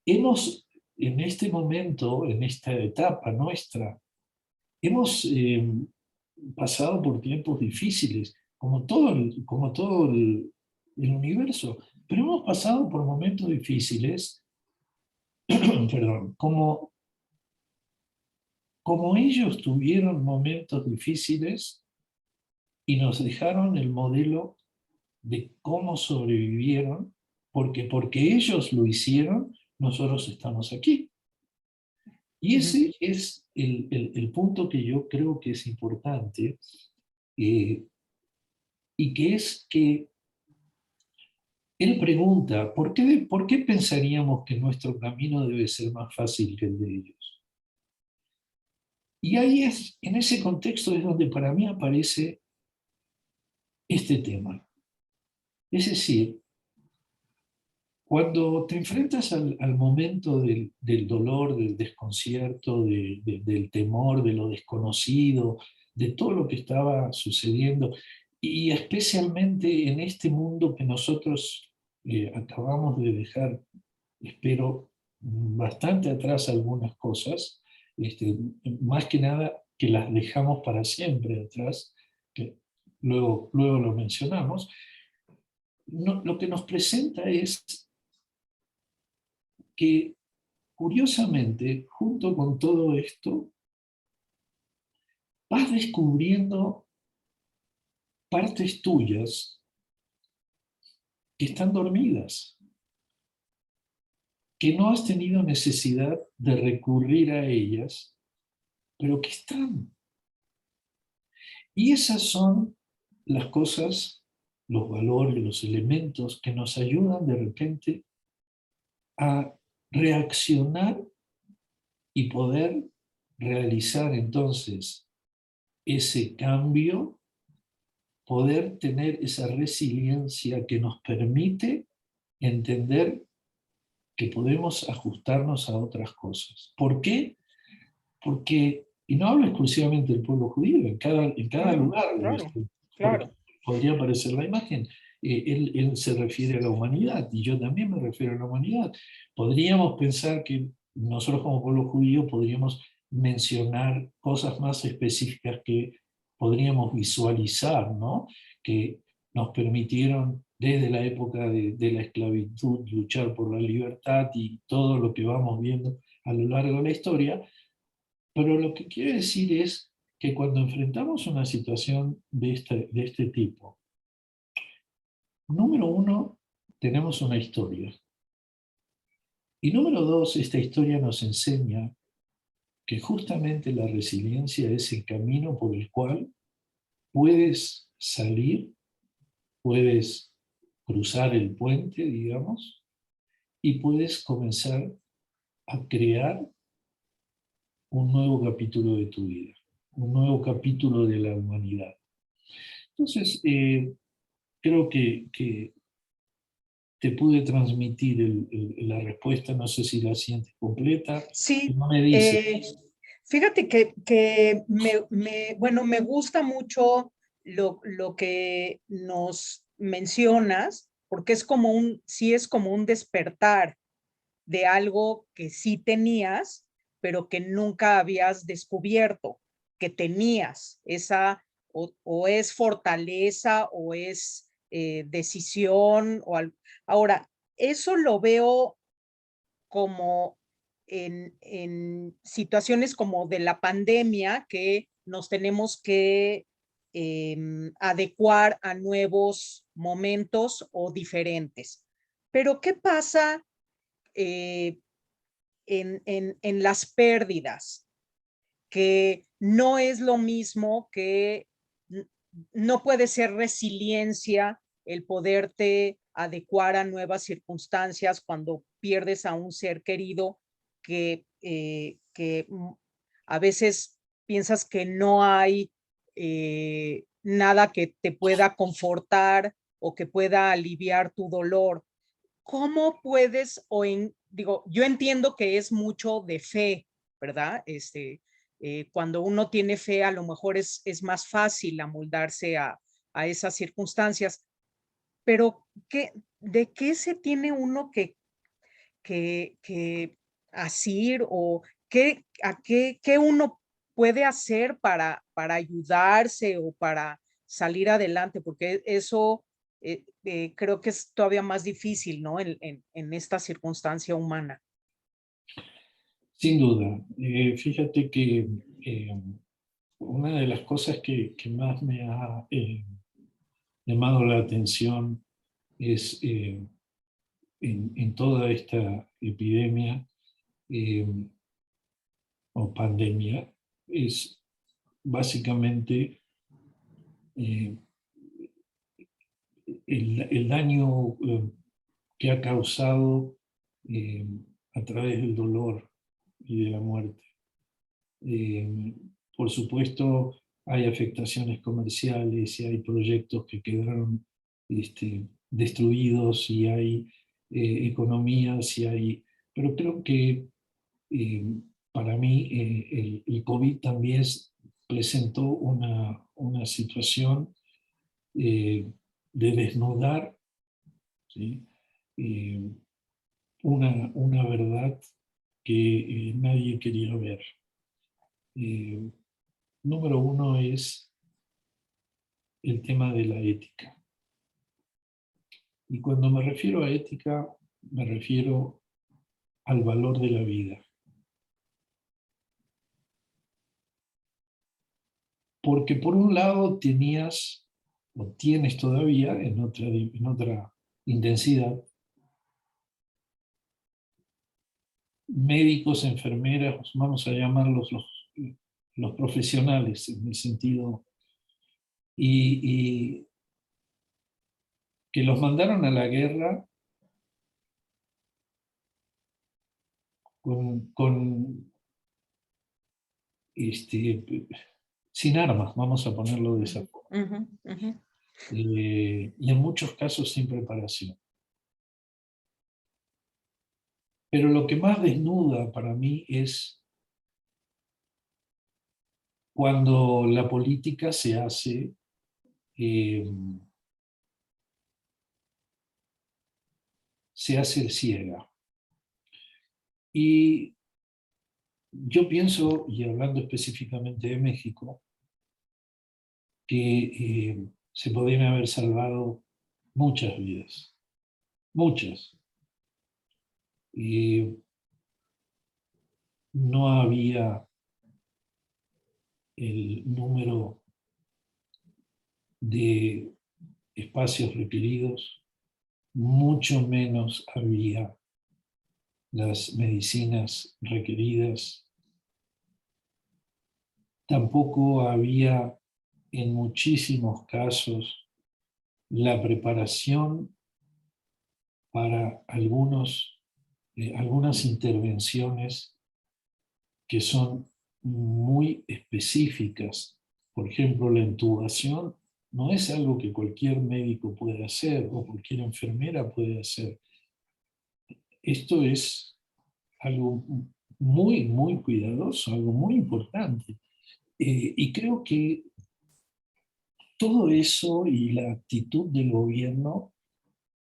Speaker 2: hemos, en este momento, en esta etapa nuestra, hemos pasado por tiempos difíciles, como todo el universo, pero hemos pasado por momentos difíciles, perdón, como ellos tuvieron momentos difíciles y nos dejaron el modelo de cómo sobrevivieron, porque ellos lo hicieron, nosotros estamos aquí. Y ese es el punto que yo creo que es importante, eh, y que es que él pregunta, ¿por qué pensaríamos que nuestro camino debe ser más fácil que el de ellos? Y ahí en ese contexto es donde para mí aparece este tema. Es decir, cuando te enfrentas al momento del dolor, del desconcierto, del temor, de lo desconocido, de todo lo que estaba sucediendo, y especialmente en este mundo que nosotros acabamos de dejar, espero, bastante atrás algunas cosas, más que nada que las dejamos para siempre atrás, que luego lo mencionamos. Lo que nos presenta es que, curiosamente, junto con todo esto, vas descubriendo partes tuyas que están dormidas, que no has tenido necesidad de recurrir a ellas, pero que están. Y esas son las cosas, los valores, los elementos que nos ayudan de repente a reaccionar y poder realizar entonces ese cambio, poder tener esa resiliencia que nos permite entender que podemos ajustarnos a otras cosas. ¿Por qué? Porque, y no hablo exclusivamente del pueblo judío, en cada lugar
Speaker 1: Claro, claro.
Speaker 2: podría aparecer la imagen. Él se refiere a la humanidad, y yo también me refiero a la humanidad. Podríamos pensar que nosotros como pueblo judío podríamos mencionar cosas más específicas que podríamos visualizar, ¿no? Que nos permitieron desde la época de la esclavitud luchar por la libertad y todo lo que vamos viendo a lo largo de la historia. Pero lo que quiero decir es que cuando enfrentamos una situación de este tipo, número uno, tenemos una historia. Y número dos, esta historia nos enseña que justamente la resiliencia es el camino por el cual puedes salir, puedes cruzar el puente, digamos, y puedes comenzar a crear un nuevo capítulo de tu vida. un nuevo capítulo de la humanidad. Entonces, creo que te pude transmitir la respuesta, no sé si la sientes completa,
Speaker 1: Sí,
Speaker 2: no me dices.
Speaker 1: fíjate que bueno, me gusta mucho lo que nos mencionas, porque es como sí es como un despertar de algo que sí tenías, pero que nunca habías descubierto que tenías esa, o es fortaleza, o es decisión, ahora, eso lo veo como en situaciones como de la pandemia, que nos tenemos que adecuar a nuevos momentos o diferentes. Pero, ¿qué pasa eh, en las pérdidas? Que no es lo mismo, que no puede ser resiliencia el poderte adecuar a nuevas circunstancias cuando pierdes a un ser querido, que a veces piensas que no hay nada que te pueda confortar o que pueda aliviar tu dolor. ¿Cómo puedes, digo, yo entiendo que es mucho de fe, ¿verdad? Cuando uno tiene fe, a lo mejor es más fácil amoldarse a esas circunstancias, pero ¿de qué se tiene uno que asir, o qué uno puede hacer para ayudarse o para salir adelante? Porque eso creo que es todavía más difícil, ¿no? En esta circunstancia humana.
Speaker 2: Sin duda. Fíjate que una de las cosas que más me ha llamado la atención es en toda esta epidemia eh, o pandemia, es básicamente eh, el daño que ha causado eh, a través del dolor y de la muerte. Eh, por supuesto, hay afectaciones comerciales y hay proyectos que quedaron destruidos y hay economías y hay... Pero creo que eh, para mí el COVID también presentó una situación de desnudar, ¿sí? Eh, una verdad que nadie quería ver. Eh, Número uno es el tema de la ética. Y cuando me refiero a ética, me refiero al valor de la vida. Porque por un lado tenías, o tienes todavía, en otra intensidad, médicos, enfermeras, vamos a llamarlos los profesionales en el sentido, y que los mandaron a la guerra con sin armas, vamos a ponerlo de esa forma.
Speaker 1: Ujú, ujú.
Speaker 2: Y en muchos casos sin preparación. Pero lo que más desnuda para mí es cuando la política eh, se hace ciega. Y yo pienso, y hablando específicamente de México, que se podrían haber salvado muchas vidas, muchas. Y no había el número de espacios requeridos, mucho menos había las medicinas requeridas, tampoco había en muchísimos casos la preparación para algunas intervenciones que son muy específicas. Por ejemplo, la intubación no es algo que cualquier médico puede hacer o cualquier enfermera puede hacer. Esto es algo muy, muy cuidadoso, algo muy importante. Y creo que todo eso y la actitud del gobierno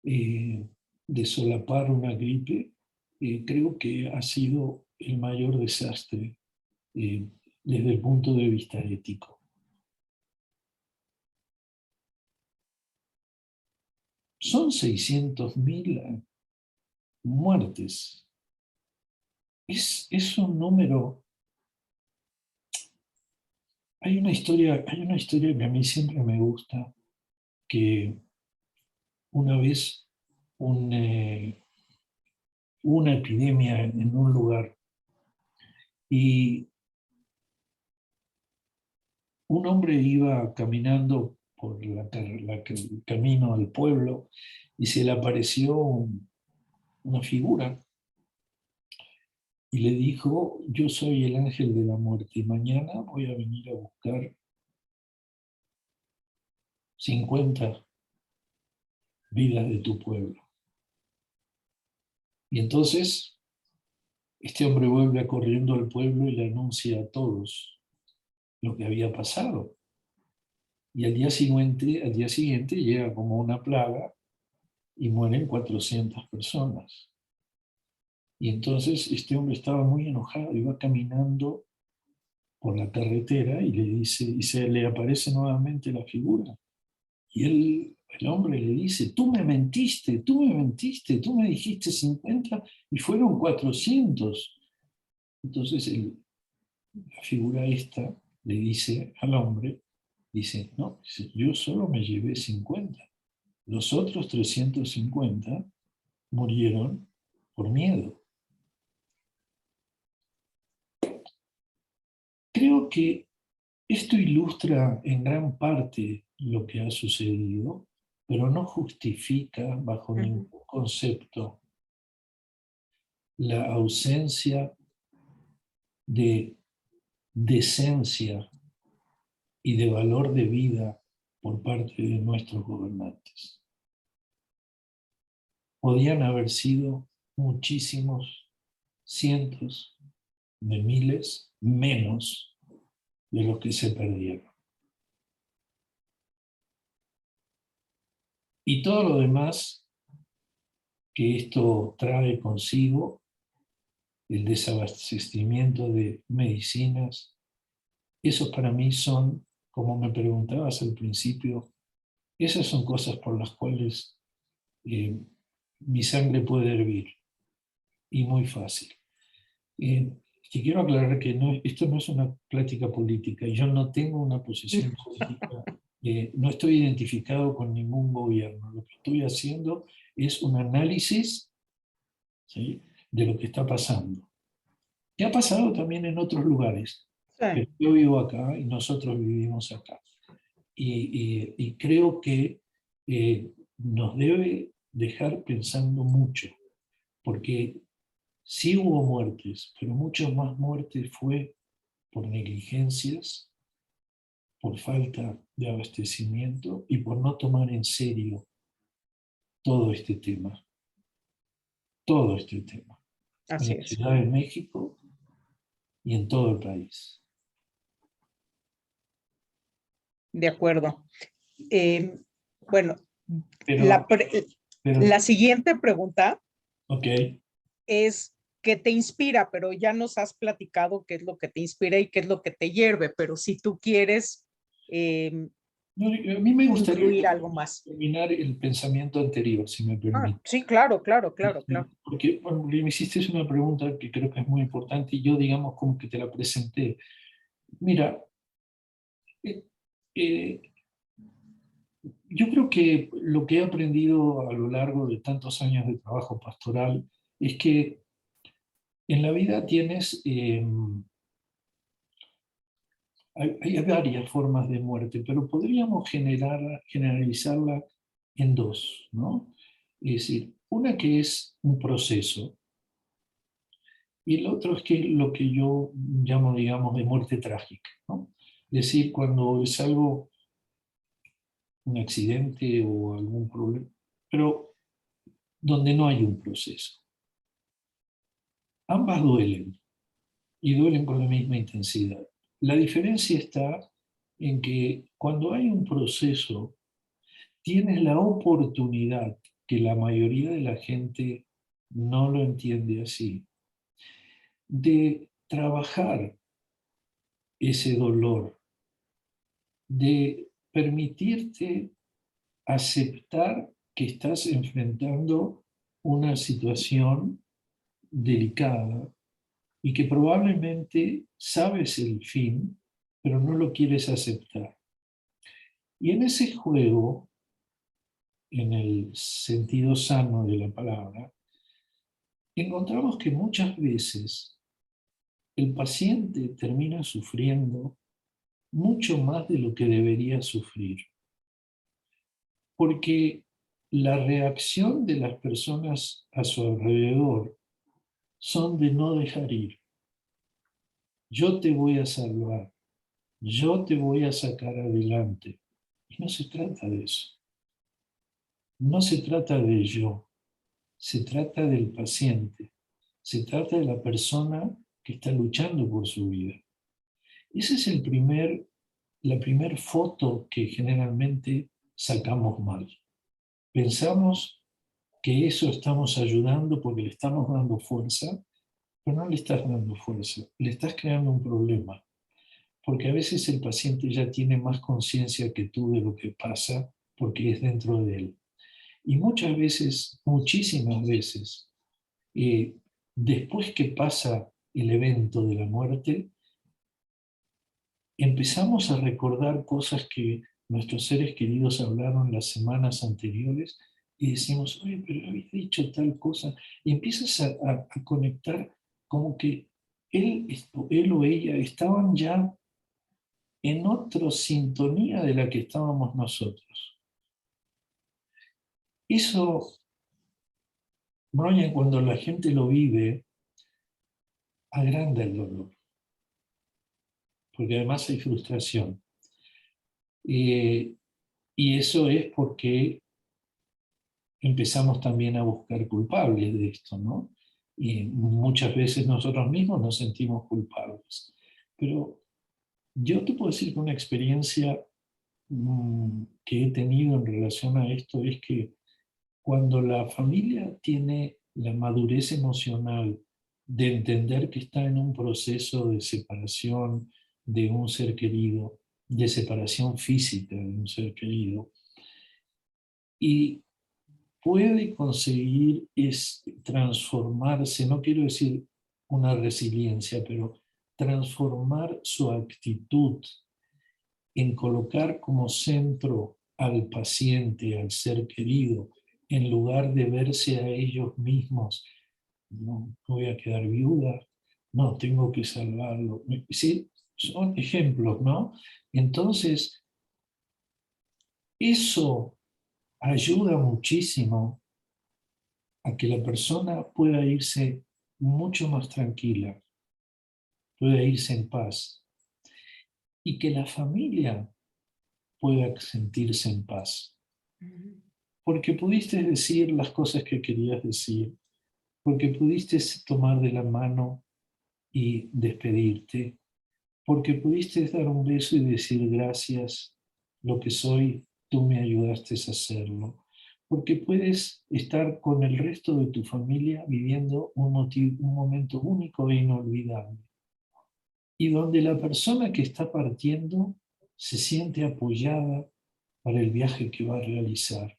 Speaker 2: de solapar una gripe, creo que ha sido el mayor desastre desde el punto de vista ético. Son 600.000 muertes. Es un número. Hay una historia que a mí siempre me gusta, que una vez una epidemia en un lugar y un hombre iba caminando por el camino al pueblo y se le apareció una figura y le dijo: yo soy el ángel de la muerte y mañana voy a venir a buscar 50 vidas de tu pueblo. Y entonces este hombre vuelve corriendo al pueblo y le anuncia a todos lo que había pasado. Y al día siguiente llega como una plaga y mueren 400 personas. Y entonces este hombre estaba muy enojado, iba caminando por la carretera y le dice, y se le aparece nuevamente la figura. Y el hombre le dice: tú me mentiste, tú me dijiste 50 y fueron 400. Entonces la figura esta le dice al hombre, dice: no, yo solo me llevé 50. Los otros 350 murieron por miedo. Creo que esto ilustra en gran parte lo que ha sucedido, pero no justifica bajo ningún concepto la ausencia de decencia y de valor de vida por parte de nuestros gobernantes. Podían haber sido muchísimos, cientos de miles menos de los que se perdieron. Y todo lo demás que esto trae consigo, el desabastecimiento de medicinas, esos para mí son, como me preguntabas al principio, esas son cosas por las cuales mi sangre puede hervir, y muy fácil. Te quiero aclarar que esto no es una plática política, y yo no tengo una posición política, no estoy identificado con ningún gobierno. Lo que estoy haciendo es un análisis, ¿sí?, de lo que está pasando. Que ha pasado también en otros lugares, pero yo vivo acá y nosotros vivimos acá. Y creo que nos debe dejar pensando mucho, porque sí hubo muertes, pero muchas más muertes fue por negligencias, por falta de abastecimiento y por no tomar en serio todo este tema. Todo este tema. En
Speaker 1: Así
Speaker 2: la
Speaker 1: es.
Speaker 2: Ciudad de México y en todo el país.
Speaker 1: De acuerdo. Bueno,
Speaker 2: Pero,
Speaker 1: la siguiente pregunta
Speaker 2: ok.
Speaker 1: es: ¿qué te inspira? Pero ya nos has platicado qué es lo que te inspira y qué es lo que te hierve, pero si tú quieres
Speaker 2: No, a mí me
Speaker 1: incluir
Speaker 2: gustaría
Speaker 1: algo más.
Speaker 2: terminar el pensamiento anterior, si me permite.
Speaker 1: Sí, claro, claro, claro, claro.
Speaker 2: Porque bueno, me hiciste una pregunta que creo que es muy importante y yo, digamos, como que te la presenté. Mira, eh, eh, yo creo que lo que he aprendido a lo largo de tantos años de trabajo pastoral es que en la vida tienes, hay varias formas de muerte, pero podríamos generalizarla en dos, ¿no? Es decir, una que es un proceso, Y el otro es que lo que yo llamo, digamos, de muerte trágica, ¿no? Es decir, cuando es algo, un accidente o algún problema, pero donde no hay un proceso. Ambas duelen y duelen con la misma intensidad. La diferencia está en que cuando hay un proceso, tienes la oportunidad, que la mayoría de la gente no lo entiende así, de trabajar ese dolor, de permitirte aceptar que estás enfrentando una situación delicada y que probablemente sabes el fin, pero no lo quieres aceptar. Y en ese juego, en el sentido sano de la palabra, encontramos que muchas veces el paciente termina sufriendo mucho más de lo que debería sufrir, porque la reacción de las personas a su alrededor son de no dejar ir. Yo te voy a salvar, yo te voy a sacar adelante. Y no se trata de eso. No se trata de yo, se trata del paciente, se trata de la persona que está luchando por su vida. Esa es la primer foto que generalmente sacamos mal. Pensamos que eso estamos ayudando porque le estamos dando fuerza, pero no le estás dando fuerza, le estás creando un problema. Porque a veces el paciente ya tiene más conciencia que tú de lo que pasa porque es dentro de él. Y muchas veces, muchísimas veces, eh, después que pasa el evento de la muerte, empezamos a recordar cosas que nuestros seres queridos hablaron las semanas anteriores y decimos, oye, pero habéis dicho tal cosa. Y empiezas a conectar como que él o ella estaban ya en otra sintonía de la que estábamos nosotros. Eso, Broña, cuando la gente lo vive, agranda el dolor, porque además hay frustración. Y eso es porque empezamos también a buscar culpables de esto, ¿no? Y muchas veces nosotros mismos nos sentimos culpables. Pero yo te puedo decir que una experiencia que he tenido en relación a esto es que cuando la familia tiene la madurez emocional de entender que está en un proceso de separación de un ser querido, de separación física de un ser querido, y puede conseguir es transformarse, no quiero decir una resiliencia, pero transformar su actitud en colocar como centro al paciente, al ser querido, en lugar de verse a ellos mismos, no voy a quedar viuda, no, tengo que salvarlo. Sí, son ejemplos, ¿no? Entonces, eso ayuda muchísimo a que la persona pueda irse mucho más tranquila, pueda irse en paz, y que la familia pueda sentirse en paz. Porque pudiste decir las cosas que querías decir, porque pudiste tomar de la mano y despedirte, porque pudiste dar un beso y decir gracias, lo que soy, tú me ayudaste a hacerlo, porque puedes estar con el resto de tu familia viviendo un momento único e inolvidable, y donde la persona que está partiendo se siente apoyada para el viaje que va a realizar,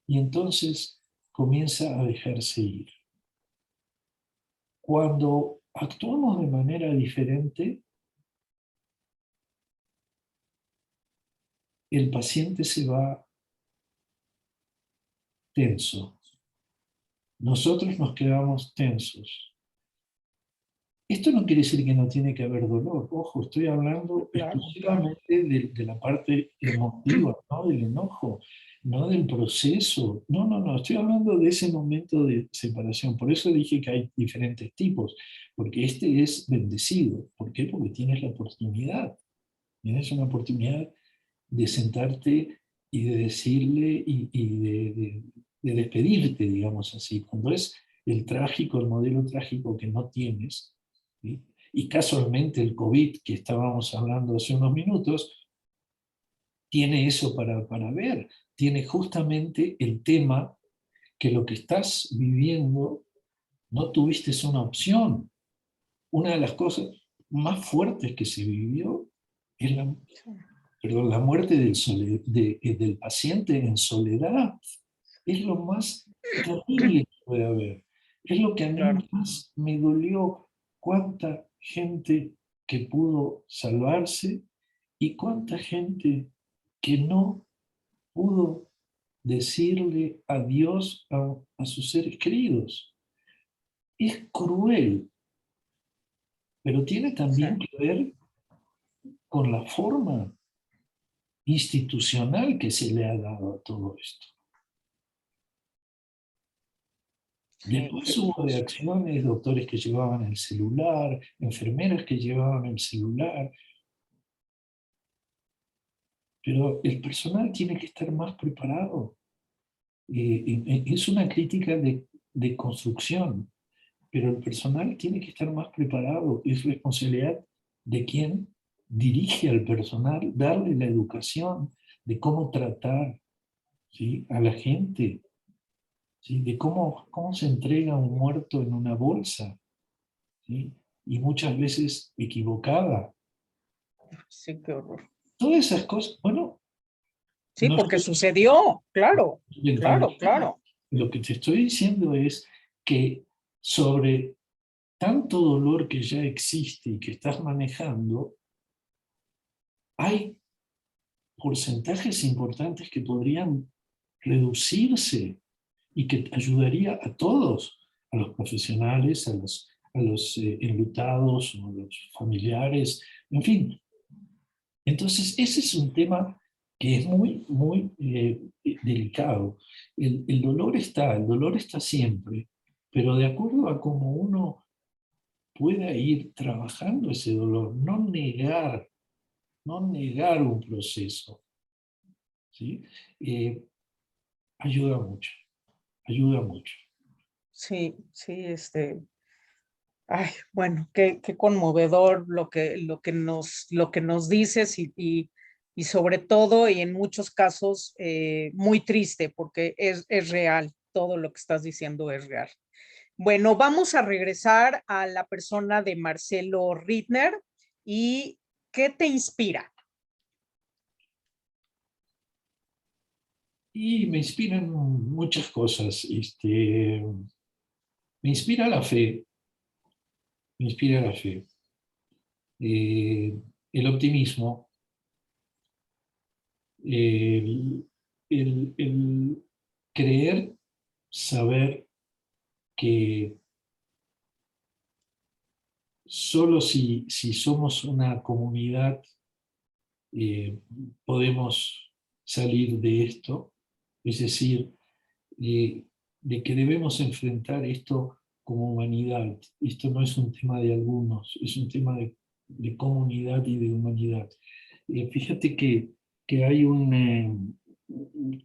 Speaker 2: y entonces comienza a dejarse ir. Cuando actuamos de manera diferente, el paciente se va tenso. Nosotros nos quedamos tensos. Esto no quiere decir que no tiene que haber dolor. Ojo, estoy hablando
Speaker 1: Claro, claro.
Speaker 2: exclusivamente de la parte emotiva, ¿no? Del enojo. no del proceso. No, no, no, estoy hablando de ese momento de separación. Por eso dije que hay diferentes tipos, porque este es bendecido. ¿Por qué? Porque tienes la oportunidad. Tienes una oportunidad de sentarte y de decirle y de despedirte, digamos así. Cuando es el trágico, el modelo trágico que no tienes, ¿sí? Y casualmente el COVID que estábamos hablando hace unos minutos, tiene eso para ver, tiene justamente el tema que lo que estás viviendo no tuviste una opción. Una de las cosas más fuertes que se vivió es la muerte del paciente en soledad. Es lo más terrible que puede haber. Es lo que a mí
Speaker 1: Claro,
Speaker 2: más me dolió. Cuánta gente que pudo salvarse y cuánta gente que no pudo decirle adiós a sus seres queridos. Es cruel, pero tiene
Speaker 1: sí,
Speaker 2: también que ver con la forma institucional que se le ha dado a todo esto.
Speaker 1: sí,
Speaker 2: Después hubo reacciones, doctores que llevaban el celular, enfermeras que llevaban el celular, pero el personal tiene que estar más preparado. Es una crítica de construcción, pero el personal tiene que estar más preparado. Es responsabilidad de quien dirige al personal, darle la educación de cómo tratar, ¿sí?, a la gente, ¿sí?, de cómo se entrega un muerto en una bolsa, ¿sí?, y muchas veces equivocada.
Speaker 1: sí, qué horror.
Speaker 2: Todas esas cosas, bueno,
Speaker 1: Sí,
Speaker 2: no
Speaker 1: porque
Speaker 2: estoy
Speaker 1: sucedió, claro, claro,
Speaker 2: inventando.
Speaker 1: claro.
Speaker 2: Lo que te estoy diciendo es que sobre tanto dolor que ya existe y que estás manejando, hay porcentajes importantes que podrían reducirse y que ayudaría a todos, a los profesionales, a los enlutados, a los familiares, en fin. Entonces, ese es un tema que es muy, muy delicado. El dolor está siempre, pero de acuerdo a cómo uno pueda ir trabajando ese dolor, no negar un proceso, ¿sí? Eh, ayuda mucho, ayuda mucho.
Speaker 1: Sí, sí, ay, bueno, qué conmovedor lo que nos dices y sobre todo y en muchos casos muy triste porque es real, todo lo que estás diciendo es real. Bueno, vamos a regresar a la persona de Marcelo Rittner y ¿qué te inspira?
Speaker 2: Y me inspiran muchas cosas. Me inspira la fe, me inspira la fe. Eh, el optimismo, el, el creer, saber que solo si somos una comunidad eh, podemos salir de esto, es decir, eh, de que debemos enfrentar esto como humanidad. Esto no es un tema de algunos, es un tema de comunidad y de humanidad. Fíjate que hay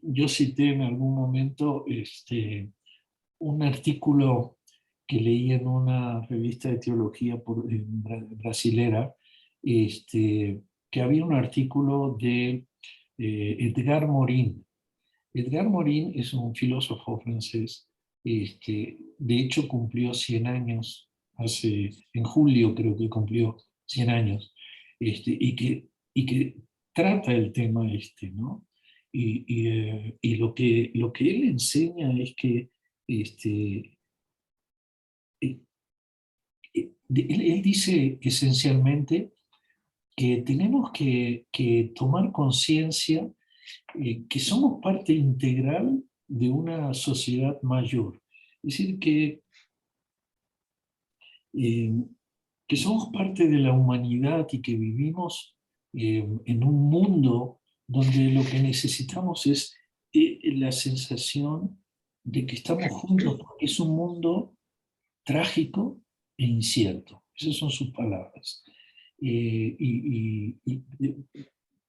Speaker 2: yo cité en algún momento un artículo que leí en una revista de teología brasilera, que había un artículo de Edgar Morin. Edgar Morin es un filósofo francés, de hecho cumplió 100 años, en julio creo que cumplió 100 años, y que trata el tema ¿no? Y lo que él enseña es que eh, él dice esencialmente que tenemos que tomar conciencia que somos parte integral de una sociedad mayor. Es decir, eh, que somos parte de la humanidad y que vivimos en un mundo donde lo que necesitamos es la sensación de que estamos juntos, porque es un mundo trágico e incierto. Esas son sus palabras.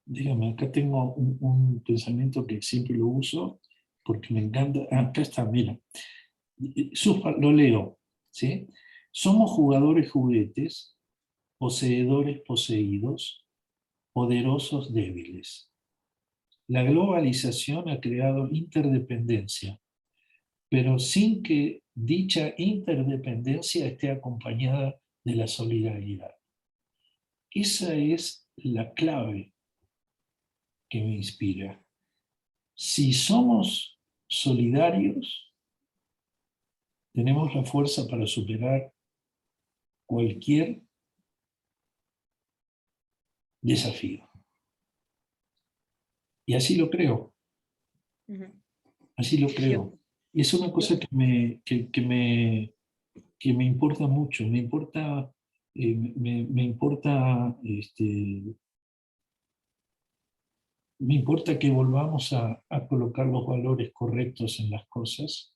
Speaker 2: Dígame, acá tengo un pensamiento que siempre lo uso porque me encanta. Acá está, mira. Lo leo, ¿sí? Somos jugadores juguetes, poseedores poseídos, poderosos débiles. La globalización ha creado interdependencia, pero sin que dicha interdependencia esté acompañada de la solidaridad. Esa es la clave que me inspira. Si somos solidarios, tenemos la fuerza para superar cualquier desafío. Y así lo creo. Así lo creo. Y es una cosa que me importa mucho. Me importa, me importa que volvamos a colocar los valores correctos en las cosas.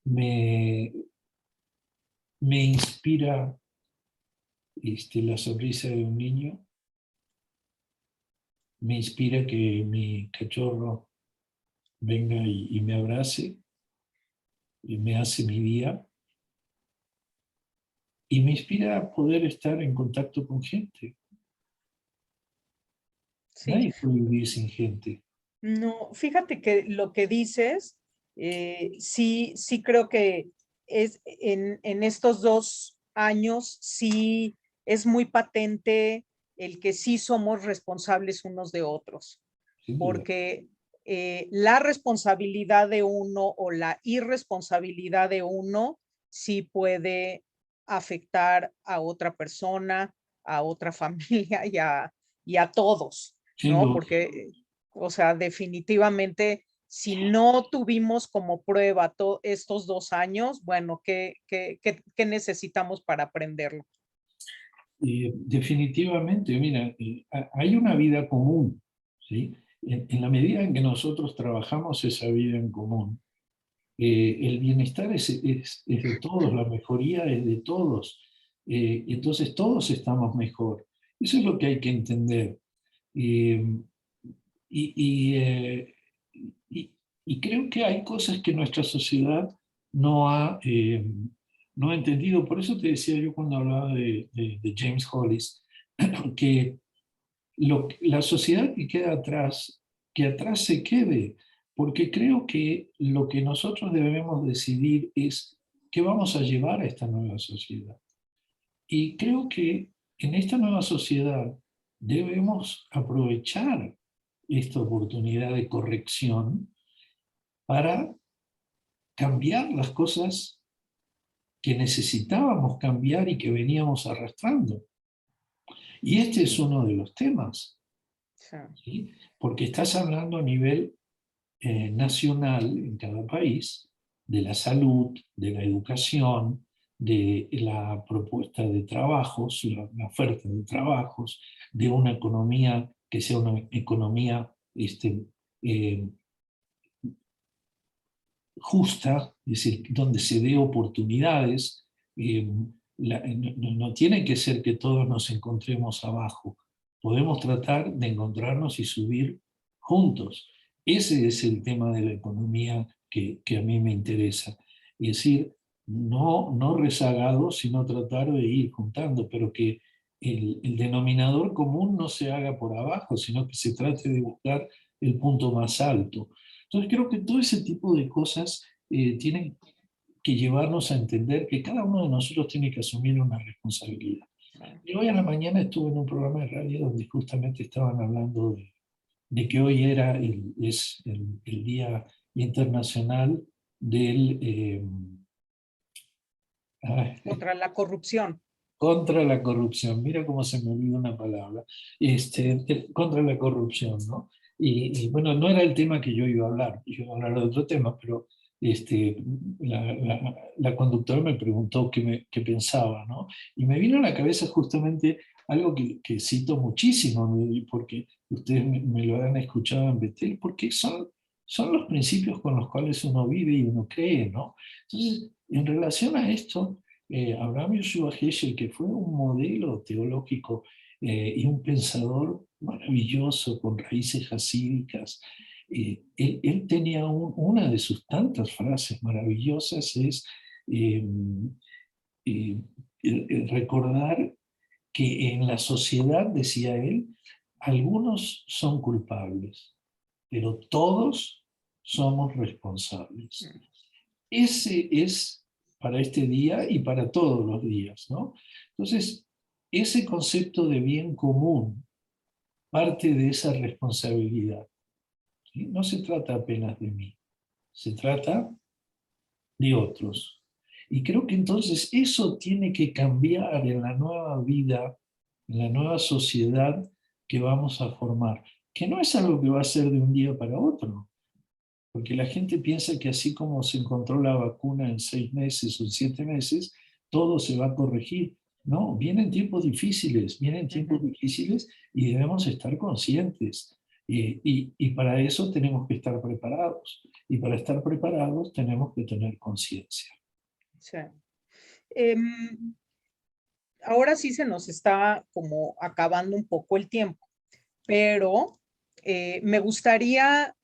Speaker 2: Me inspira la sonrisa de un niño. Me inspira que mi cachorro venga y me abrace, y me hace mi día. Y me inspira a poder estar en contacto con gente.
Speaker 1: Sí.
Speaker 2: Nadie puede vivir sin gente.
Speaker 1: No, fíjate que lo que dices, sí, sí creo que es en estos 2 años, sí es muy patente el que sí somos responsables unos de otros,
Speaker 2: Sin duda.
Speaker 1: porque la responsabilidad de uno o la irresponsabilidad de uno sí puede afectar a otra persona, a otra familia y a todos,
Speaker 2: Sin
Speaker 1: ¿no?
Speaker 2: duda.
Speaker 1: Porque o sea, definitivamente, si no tuvimos como prueba estos 2 años, bueno, ¿qué necesitamos para aprenderlo?
Speaker 2: Definitivamente, mira, hay una vida común, ¿sí? En la medida en que nosotros trabajamos esa vida en común, el bienestar es de todos, la mejoría es de todos, entonces todos estamos mejor. Eso es lo que hay que entender. Eh, y, y, eh, y- y creo que hay cosas que nuestra sociedad no no ha entendido. Por eso te decía yo cuando hablaba de James Hollis, que la sociedad que queda atrás, que atrás se quede, porque creo que lo que nosotros debemos decidir es qué vamos a llevar a esta nueva sociedad. Y creo que en esta nueva sociedad debemos aprovechar esta oportunidad de corrección para cambiar las cosas que necesitábamos cambiar y que veníamos arrastrando. Y este es uno de los temas,
Speaker 1: Sí.
Speaker 2: ¿sí? Porque estás hablando a nivel nacional en cada país de la salud, de la educación, de la propuesta de trabajos, la oferta de trabajos, de una economía que sea una economía eh, justa, es decir, donde se dé oportunidades. No tiene que ser que todos nos encontremos abajo. Podemos tratar de encontrarnos y subir juntos. Ese es el tema de la economía que a mí me interesa. Es decir, no rezagados, sino tratar de ir juntando, pero que el denominador común no se haga por abajo, sino que se trate de buscar el punto más alto. Entonces creo que todo ese tipo de cosas tienen que llevarnos a entender que cada uno de nosotros tiene que asumir una responsabilidad. Y hoy a la mañana estuve en un programa de radio donde justamente estaban hablando de que hoy es el Día Internacional del,
Speaker 1: Contra la corrupción.
Speaker 2: contra la corrupción. Mira cómo se me olvidó una palabra. Contra la corrupción, ¿no? Bueno, no era el tema que yo iba a hablar, yo iba a hablar de otro tema, pero este, la conductora me preguntó qué pensaba, ¿no? Y me vino a la cabeza justamente algo que cito muchísimo, porque ustedes me lo han escuchado en Betel, porque son son los principios con los cuales uno vive y uno cree, ¿no? Entonces, en relación a esto, Abraham Yoshua Heschel, que fue un modelo teológico y un pensador maravilloso con raíces hasídicas, él tenía una de sus tantas frases maravillosas, es eh, recordar que en la sociedad, decía él, algunos son culpables, pero todos somos responsables. Ese es para este día y para todos los días, ¿no? Entonces, ese concepto de bien común parte de esa responsabilidad, ¿sí? No se trata apenas de mí, se trata de otros. Y creo que entonces eso tiene que cambiar en la nueva vida, en la nueva sociedad que vamos a formar, que no es algo que va a ser de un día para otro, porque la gente piensa que así como se encontró la vacuna en 6 meses o en 7 meses, todo se va a corregir. No, vienen tiempos difíciles y debemos estar conscientes. Y para eso tenemos que estar preparados. Y para estar preparados tenemos que tener conciencia.
Speaker 1: Sí. Ahora sí se nos está como acabando un poco el tiempo, pero me gustaría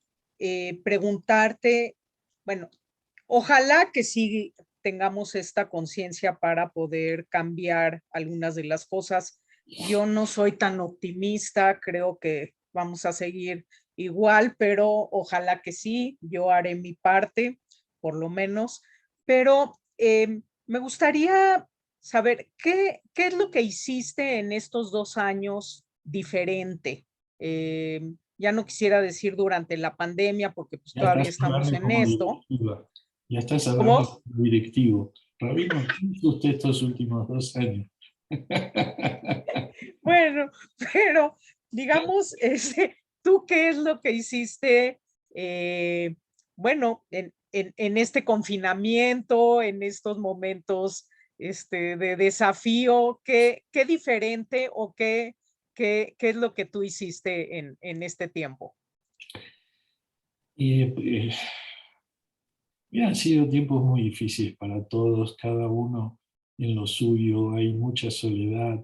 Speaker 1: preguntarte, bueno, ojalá que sí tengamos esta conciencia para poder cambiar algunas de las cosas. Yo no soy tan optimista, creo que vamos a seguir igual, pero ojalá que sí, yo haré mi parte, por lo menos. Pero me gustaría saber qué es lo que hiciste en estos 2 años diferente. Ya no quisiera decir durante la pandemia, porque pues
Speaker 2: Ya
Speaker 1: todavía
Speaker 2: estás
Speaker 1: estamos
Speaker 2: hablando
Speaker 1: en
Speaker 2: como
Speaker 1: esto.
Speaker 2: directiva. Ya estás hablando
Speaker 1: ¿Cómo?
Speaker 2: como directivo. Rabino, ¿qué hizo usted estos últimos 2 años?
Speaker 1: Bueno, pero digamos, ¿tú qué es lo que hiciste, eh, bueno, en este confinamiento, en estos momentos de desafío? ¿Qué diferente o qué es lo que tú hiciste en este tiempo?
Speaker 2: Y, han sido tiempos muy difíciles para todos, cada uno en lo suyo. Hay mucha soledad,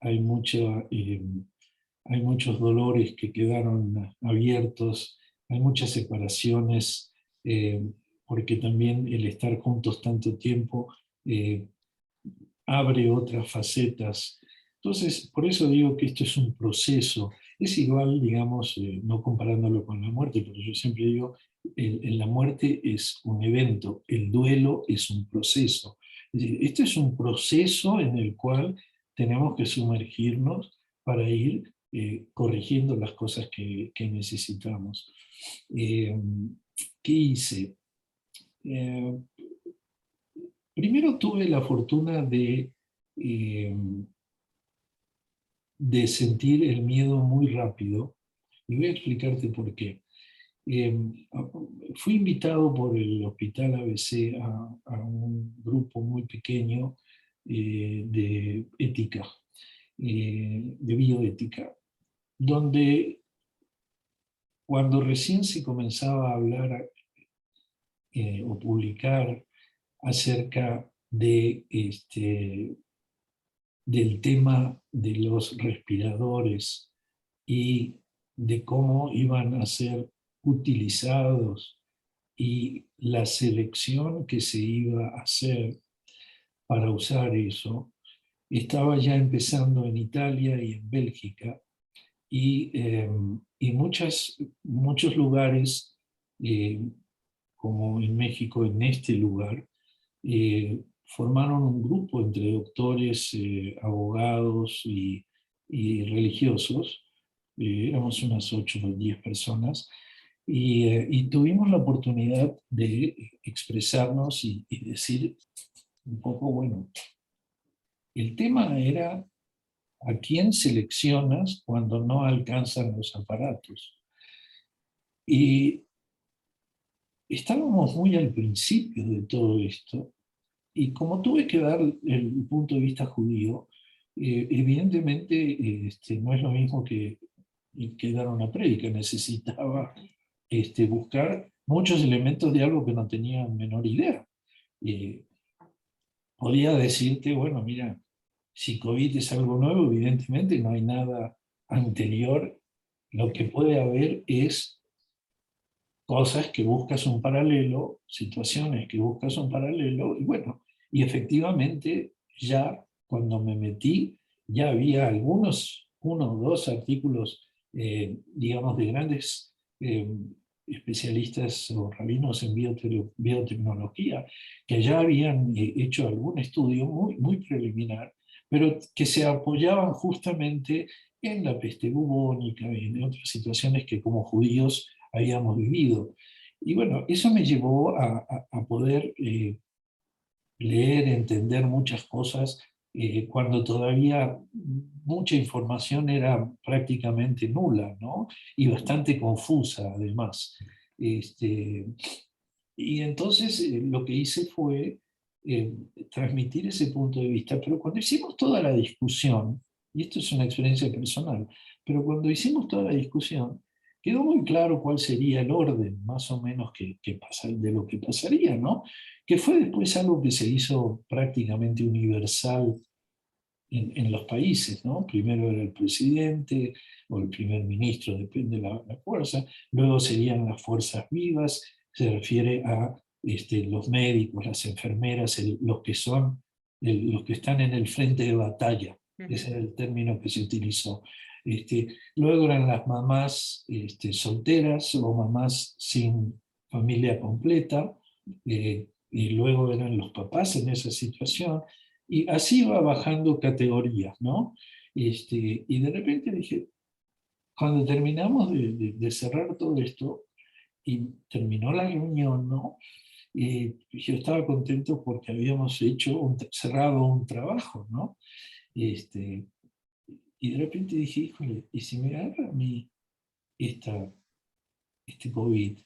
Speaker 2: hay, mucha, hay muchos dolores que quedaron abiertos, hay muchas separaciones, porque también el estar juntos tanto tiempo eh, abre otras facetas. Entonces, por eso digo que esto es un proceso. Es igual, digamos, no comparándolo con la muerte, porque yo siempre digo, la muerte es un evento, el duelo es un proceso. Es decir, este es un proceso en el cual tenemos que sumergirnos para ir corrigiendo las cosas que necesitamos. Eh, ¿Qué hice? Eh, Primero tuve la fortuna eh, de sentir el miedo muy rápido, y voy a explicarte por qué. Eh, Fui invitado por el Hospital ABC a un grupo muy pequeño de ética, de bioética, donde cuando recién se comenzaba a hablar o publicar acerca de del tema de los respiradores y de cómo iban a ser utilizados y la selección que se iba a hacer para usar eso, estaba ya empezando en Italia y en Bélgica y muchos lugares, eh, como en México, en este lugar, formaron un grupo entre doctores, abogados y religiosos. Éramos unas 8 o 10 personas y tuvimos la oportunidad de expresarnos y decir un poco, bueno, el tema era a quién seleccionas cuando no alcanzan los aparatos. Y estábamos muy al principio de todo esto. Y como tuve que dar el punto de vista judío, evidentemente no es lo mismo que dar una prédica, necesitaba buscar muchos elementos de algo que no tenía menor idea. Eh, Podía decirte, bueno, mira, si COVID es algo nuevo, evidentemente no hay nada anterior. Lo que puede haber es cosas que buscas un paralelo, situaciones que buscas un paralelo, y bueno, y efectivamente ya cuando me metí, ya había algunos, uno o dos artículos, digamos, de grandes especialistas o rabinos en biotecnología, que ya habían hecho algún estudio muy, muy preliminar, pero que se apoyaban justamente en la peste bubónica y en otras situaciones que como judíos habíamos vivido. Y bueno, eso me llevó a poder leer, entender muchas cosas, cuando todavía mucha información era prácticamente nula, ¿no? Y bastante confusa además. Este, y entonces lo que hice fue eh, transmitir ese punto de vista, pero cuando hicimos toda la discusión, y esto es una experiencia personal, pero cuando hicimos toda la discusión, quedó muy claro cuál sería el orden, más o menos, de lo que pasaría, ¿no? Que fue después algo que se hizo prácticamente universal en los países, ¿no? Primero era el presidente o el primer ministro, depende de la fuerza, luego serían las fuerzas vivas, se refiere a los médicos, las enfermeras, los que son, los que están en el frente de batalla, ese era el término que se utilizó. Luego eran las mamás solteras o mamás sin familia completa, y luego eran los papás en esa situación, y así va bajando categorías, ¿no? Y de repente dije, cuando terminamos de cerrar todo esto, y terminó la reunión, ¿no? Yo estaba contento porque habíamos cerrado un trabajo, ¿no? Este, y de repente dije, híjole, ¿y si me agarra a mí esta, este COVID?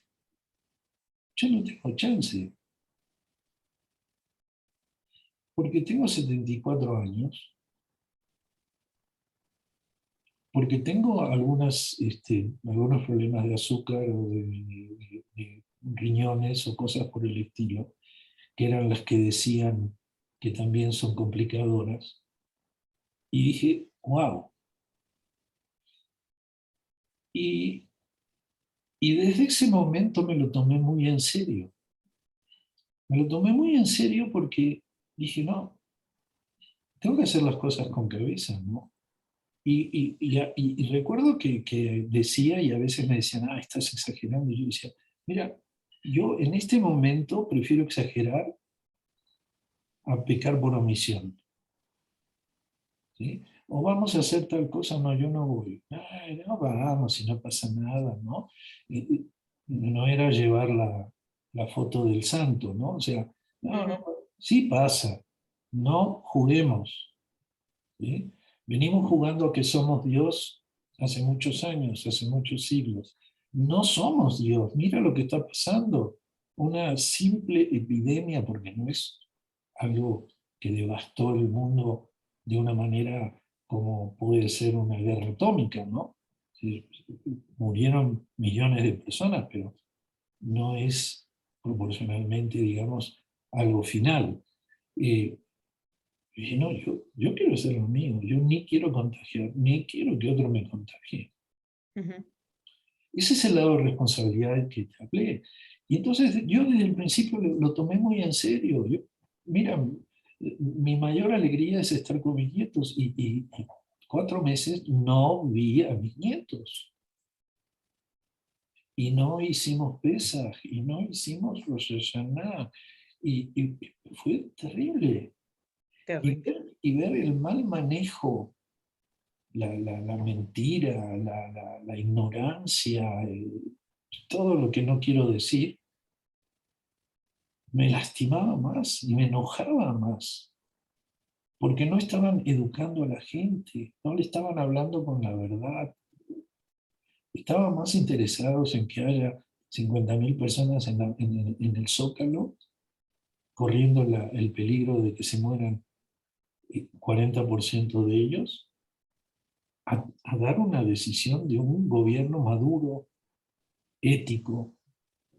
Speaker 2: Yo no tengo chance, porque tengo 74 años, porque tengo algunos problemas de azúcar o de riñones o cosas por el estilo, que eran las que decían que también son complicadoras. Y dije, wow. Y, y desde ese momento me lo tomé muy en serio. Me lo tomé muy en serio porque dije, no, tengo que hacer las cosas con cabeza, ¿no? Y recuerdo que decía, y a veces me decían, ah, estás exagerando. Y yo decía, mira, yo en este momento prefiero exagerar a pecar por omisión, ¿sí? O vamos a hacer tal cosa, no, yo no voy. Ay, no vamos, y no pasa nada, ¿no? No era llevar la foto del santo, ¿no? O sea, no, no, sí pasa, no juguemos, ¿sí? Venimos jugando a que somos Dios hace muchos años, hace muchos siglos. No somos Dios, mira lo que está pasando. Una simple epidemia, porque no es algo que devastó el mundo de una manera como puede ser una guerra atómica, ¿no? Sí, murieron millones de personas, pero no es proporcionalmente, digamos, algo final. Eh, y no, yo quiero hacer lo mío, yo ni quiero contagiar, ni quiero que otro me contagie. Ese es el lado de responsabilidad que te hablé. Y entonces yo desde el principio lo tomé muy en serio. Mira, mi mayor alegría es estar con mis nietos y 4 meses no vi a mis nietos. Y no hicimos Pesaj, y no hicimos Rosh Hashanah. Y fue terrible.
Speaker 1: Terrible.
Speaker 2: Y ver el mal manejo, la mentira, la ignorancia, todo lo que no quiero decir, me lastimaba más y me enojaba más, porque no estaban educando a la gente, no le estaban hablando con la verdad, estaban más interesados en que haya 50.000 personas en el Zócalo, corriendo el peligro de que se mueran 40% de ellos, a dar una decisión de un gobierno maduro ético,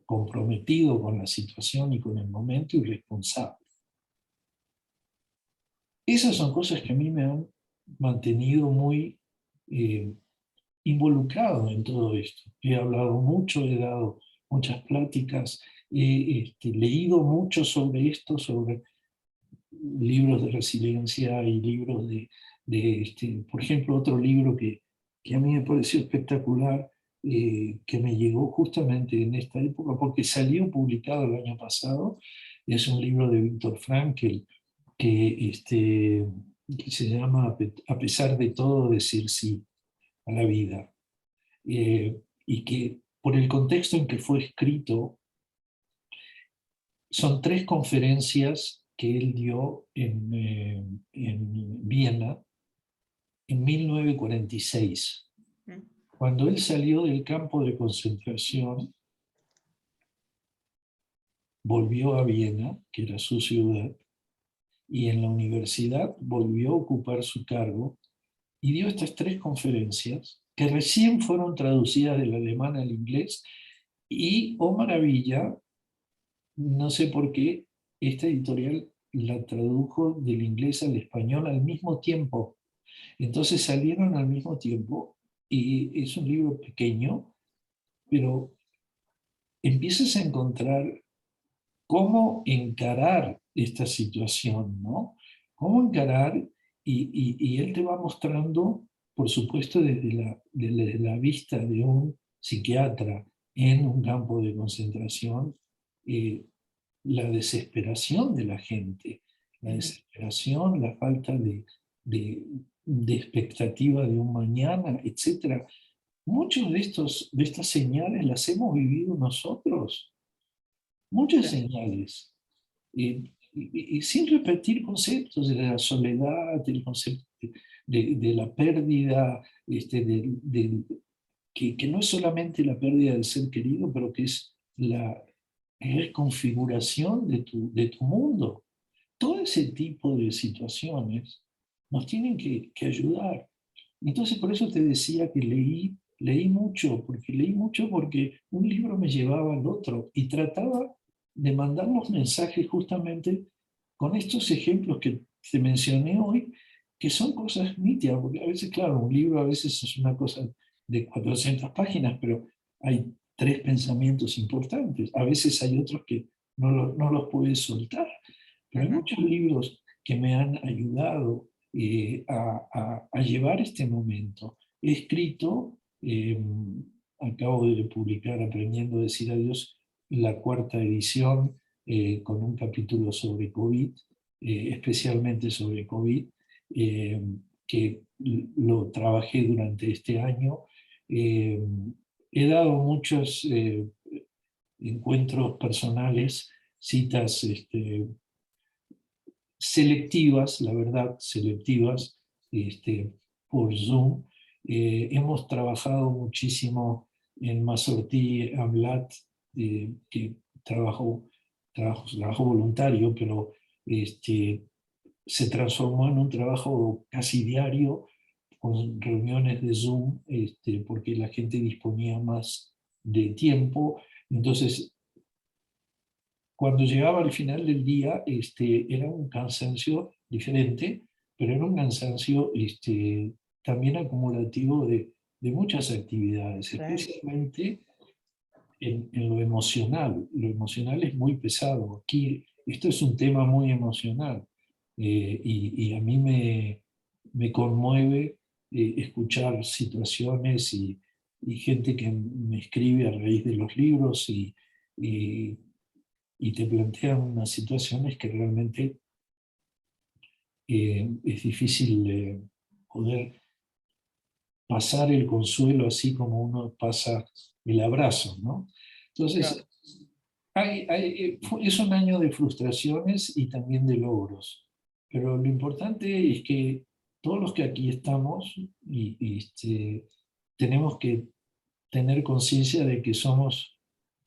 Speaker 2: comprometido con la situación y con el momento y responsable. Esas son cosas que a mí me han mantenido muy involucrado en todo esto. He hablado mucho, he dado muchas pláticas, he leído mucho sobre esto, sobre libros de resiliencia y libros por ejemplo, otro libro que a mí me pareció espectacular, que me llegó justamente en esta época, porque salió publicado el año pasado, es un libro de Viktor Frankl, que se llama A pesar de todo, decir sí a la vida. Y que por el contexto en que fue escrito, son 3 conferencias que él dio en Viena en 1946. Cuando él salió del campo de concentración, volvió a Viena, que era su ciudad, y en la universidad volvió a ocupar su cargo y dio estas 3 conferencias que recién fueron traducidas del alemán al inglés y, oh maravilla, no sé por qué, esta editorial la tradujo del inglés al español al mismo tiempo. Entonces salieron al mismo tiempo y es un libro pequeño, pero empiezas a encontrar cómo encarar esta situación, ¿no? Cómo encarar, y él te va mostrando, por supuesto, desde la vista de un psiquiatra en un campo de concentración, eh, la desesperación de la gente, la desesperación, la falta de expectativa de un mañana, etc. Muchos de estas señales las hemos vivido nosotros, muchas señales, y sin repetir conceptos de la soledad, del concepto de la pérdida, que no es solamente la pérdida del ser querido, pero que es la reconfiguración de tu mundo. Todo ese tipo de situaciones nos tienen que ayudar. Entonces, por eso te decía que leí mucho, porque un libro me llevaba al otro y trataba de mandar los mensajes justamente con estos ejemplos que te mencioné hoy, que son cosas nítidas, porque a veces, claro, un libro a veces es una cosa de 400 páginas, pero hay 3 pensamientos importantes. A veces hay otros que no los puedes soltar, pero hay muchos libros que me han ayudado a llevar este momento. He escrito, acabo de publicar Aprendiendo a decir adiós, la 4ª edición, con un capítulo sobre COVID, especialmente sobre COVID, que lo trabajé durante este año. He dado muchos encuentros personales, citas selectivas, la verdad, selectivas, por Zoom. Hemos trabajado muchísimo en Mazortí Amlat, que trabajo voluntario, pero se transformó en un trabajo casi diario, con reuniones de Zoom, porque la gente disponía más de tiempo. Entonces, cuando llegaba al final del día, era un cansancio diferente, pero era un cansancio también acumulativo de muchas actividades, especialmente en lo emocional. Lo emocional es muy pesado. Aquí, esto es un tema muy emocional, y a mí me conmueve escuchar situaciones y gente que me escribe a raíz de los libros y y te plantean unas situaciones que realmente es difícil poder pasar el consuelo así como uno pasa el abrazo, ¿no? Entonces, es un año de frustraciones y también de logros, pero lo importante es que todos los que aquí estamos tenemos que tener conciencia de que somos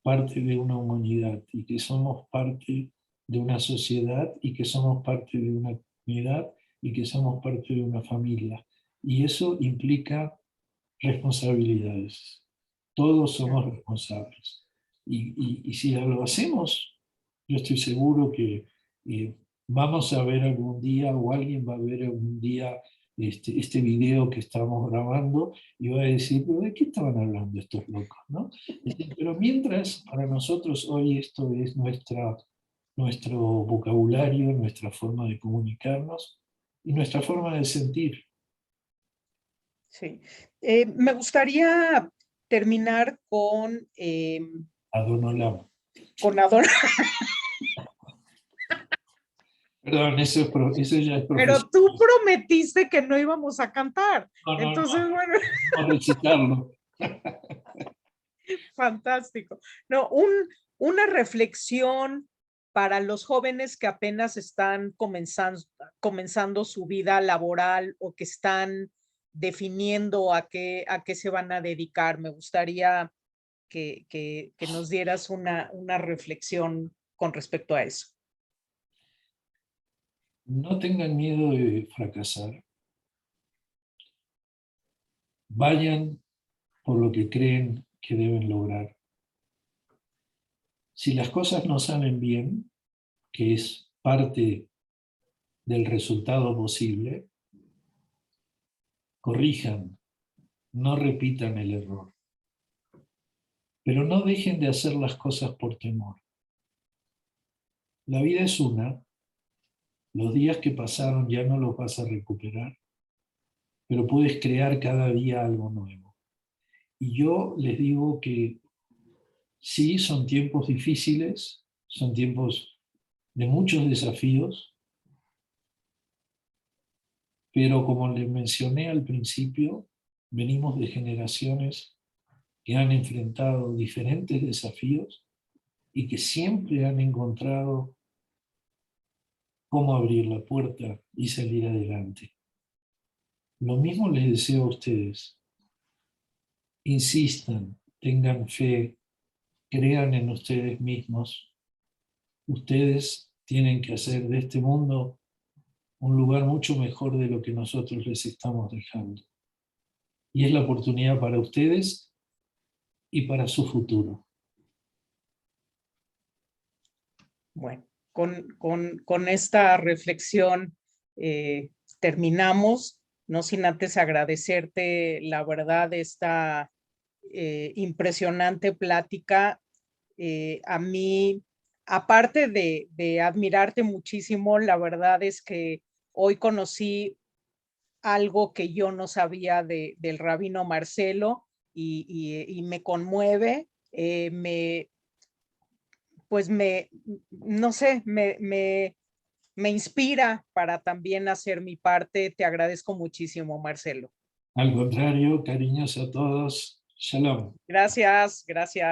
Speaker 2: parte de una humanidad y que somos parte de una sociedad y que somos parte de una comunidad y que somos parte de una familia. Y eso implica responsabilidades. Todos somos responsables. Y si lo hacemos, yo estoy seguro que vamos a ver algún día, o alguien va a ver algún día este video que estamos grabando y va a decir, ¿pero de qué estaban hablando estos locos? ¿No? Pero mientras, para nosotros hoy esto es nuestro vocabulario, nuestra forma de comunicarnos y nuestra forma de sentir.
Speaker 1: Sí. Me gustaría terminar con
Speaker 2: Adonolama.
Speaker 1: Adorno.
Speaker 2: Perdón, eso ya es
Speaker 1: Pero
Speaker 2: profesión.
Speaker 1: tú prometiste que no íbamos a cantar. Entonces,
Speaker 2: No,
Speaker 1: bueno,
Speaker 2: vamos a recitarlo.
Speaker 1: fantástico. No, una reflexión para los jóvenes que apenas están comenzando su vida laboral o que están definiendo a qué se van a dedicar. Me gustaría que nos dieras una reflexión con respecto a eso.
Speaker 2: No tengan miedo de fracasar. Vayan por lo que creen que deben lograr. Si las cosas no salen bien, que es parte del resultado posible, corrijan, no repitan el error. Pero no dejen de hacer las cosas por temor. La vida es una, los días que pasaron ya no los vas a recuperar, pero puedes crear cada día algo nuevo. Y yo les digo que sí, son tiempos difíciles, son tiempos de muchos desafíos, pero como les mencioné al principio, venimos de generaciones que han enfrentado diferentes desafíos y que siempre han encontrado cómo abrir la puerta y salir adelante. Lo mismo les deseo a ustedes. Insistan, tengan fe, crean en ustedes mismos. Ustedes tienen que hacer de este mundo un lugar mucho mejor de lo que nosotros les estamos dejando. Y es la oportunidad para ustedes y para su futuro.
Speaker 1: Bueno, con esta reflexión terminamos, no sin antes agradecerte, la verdad, esta impresionante plática. A mí, aparte de admirarte muchísimo, la verdad es que hoy conocí algo que yo no sabía del rabino Marcelo y me conmueve, pues no sé, me inspira para también hacer mi parte. Te agradezco muchísimo, Marcelo.
Speaker 2: Al contrario, cariños a todos. Shalom.
Speaker 1: Gracias, gracias.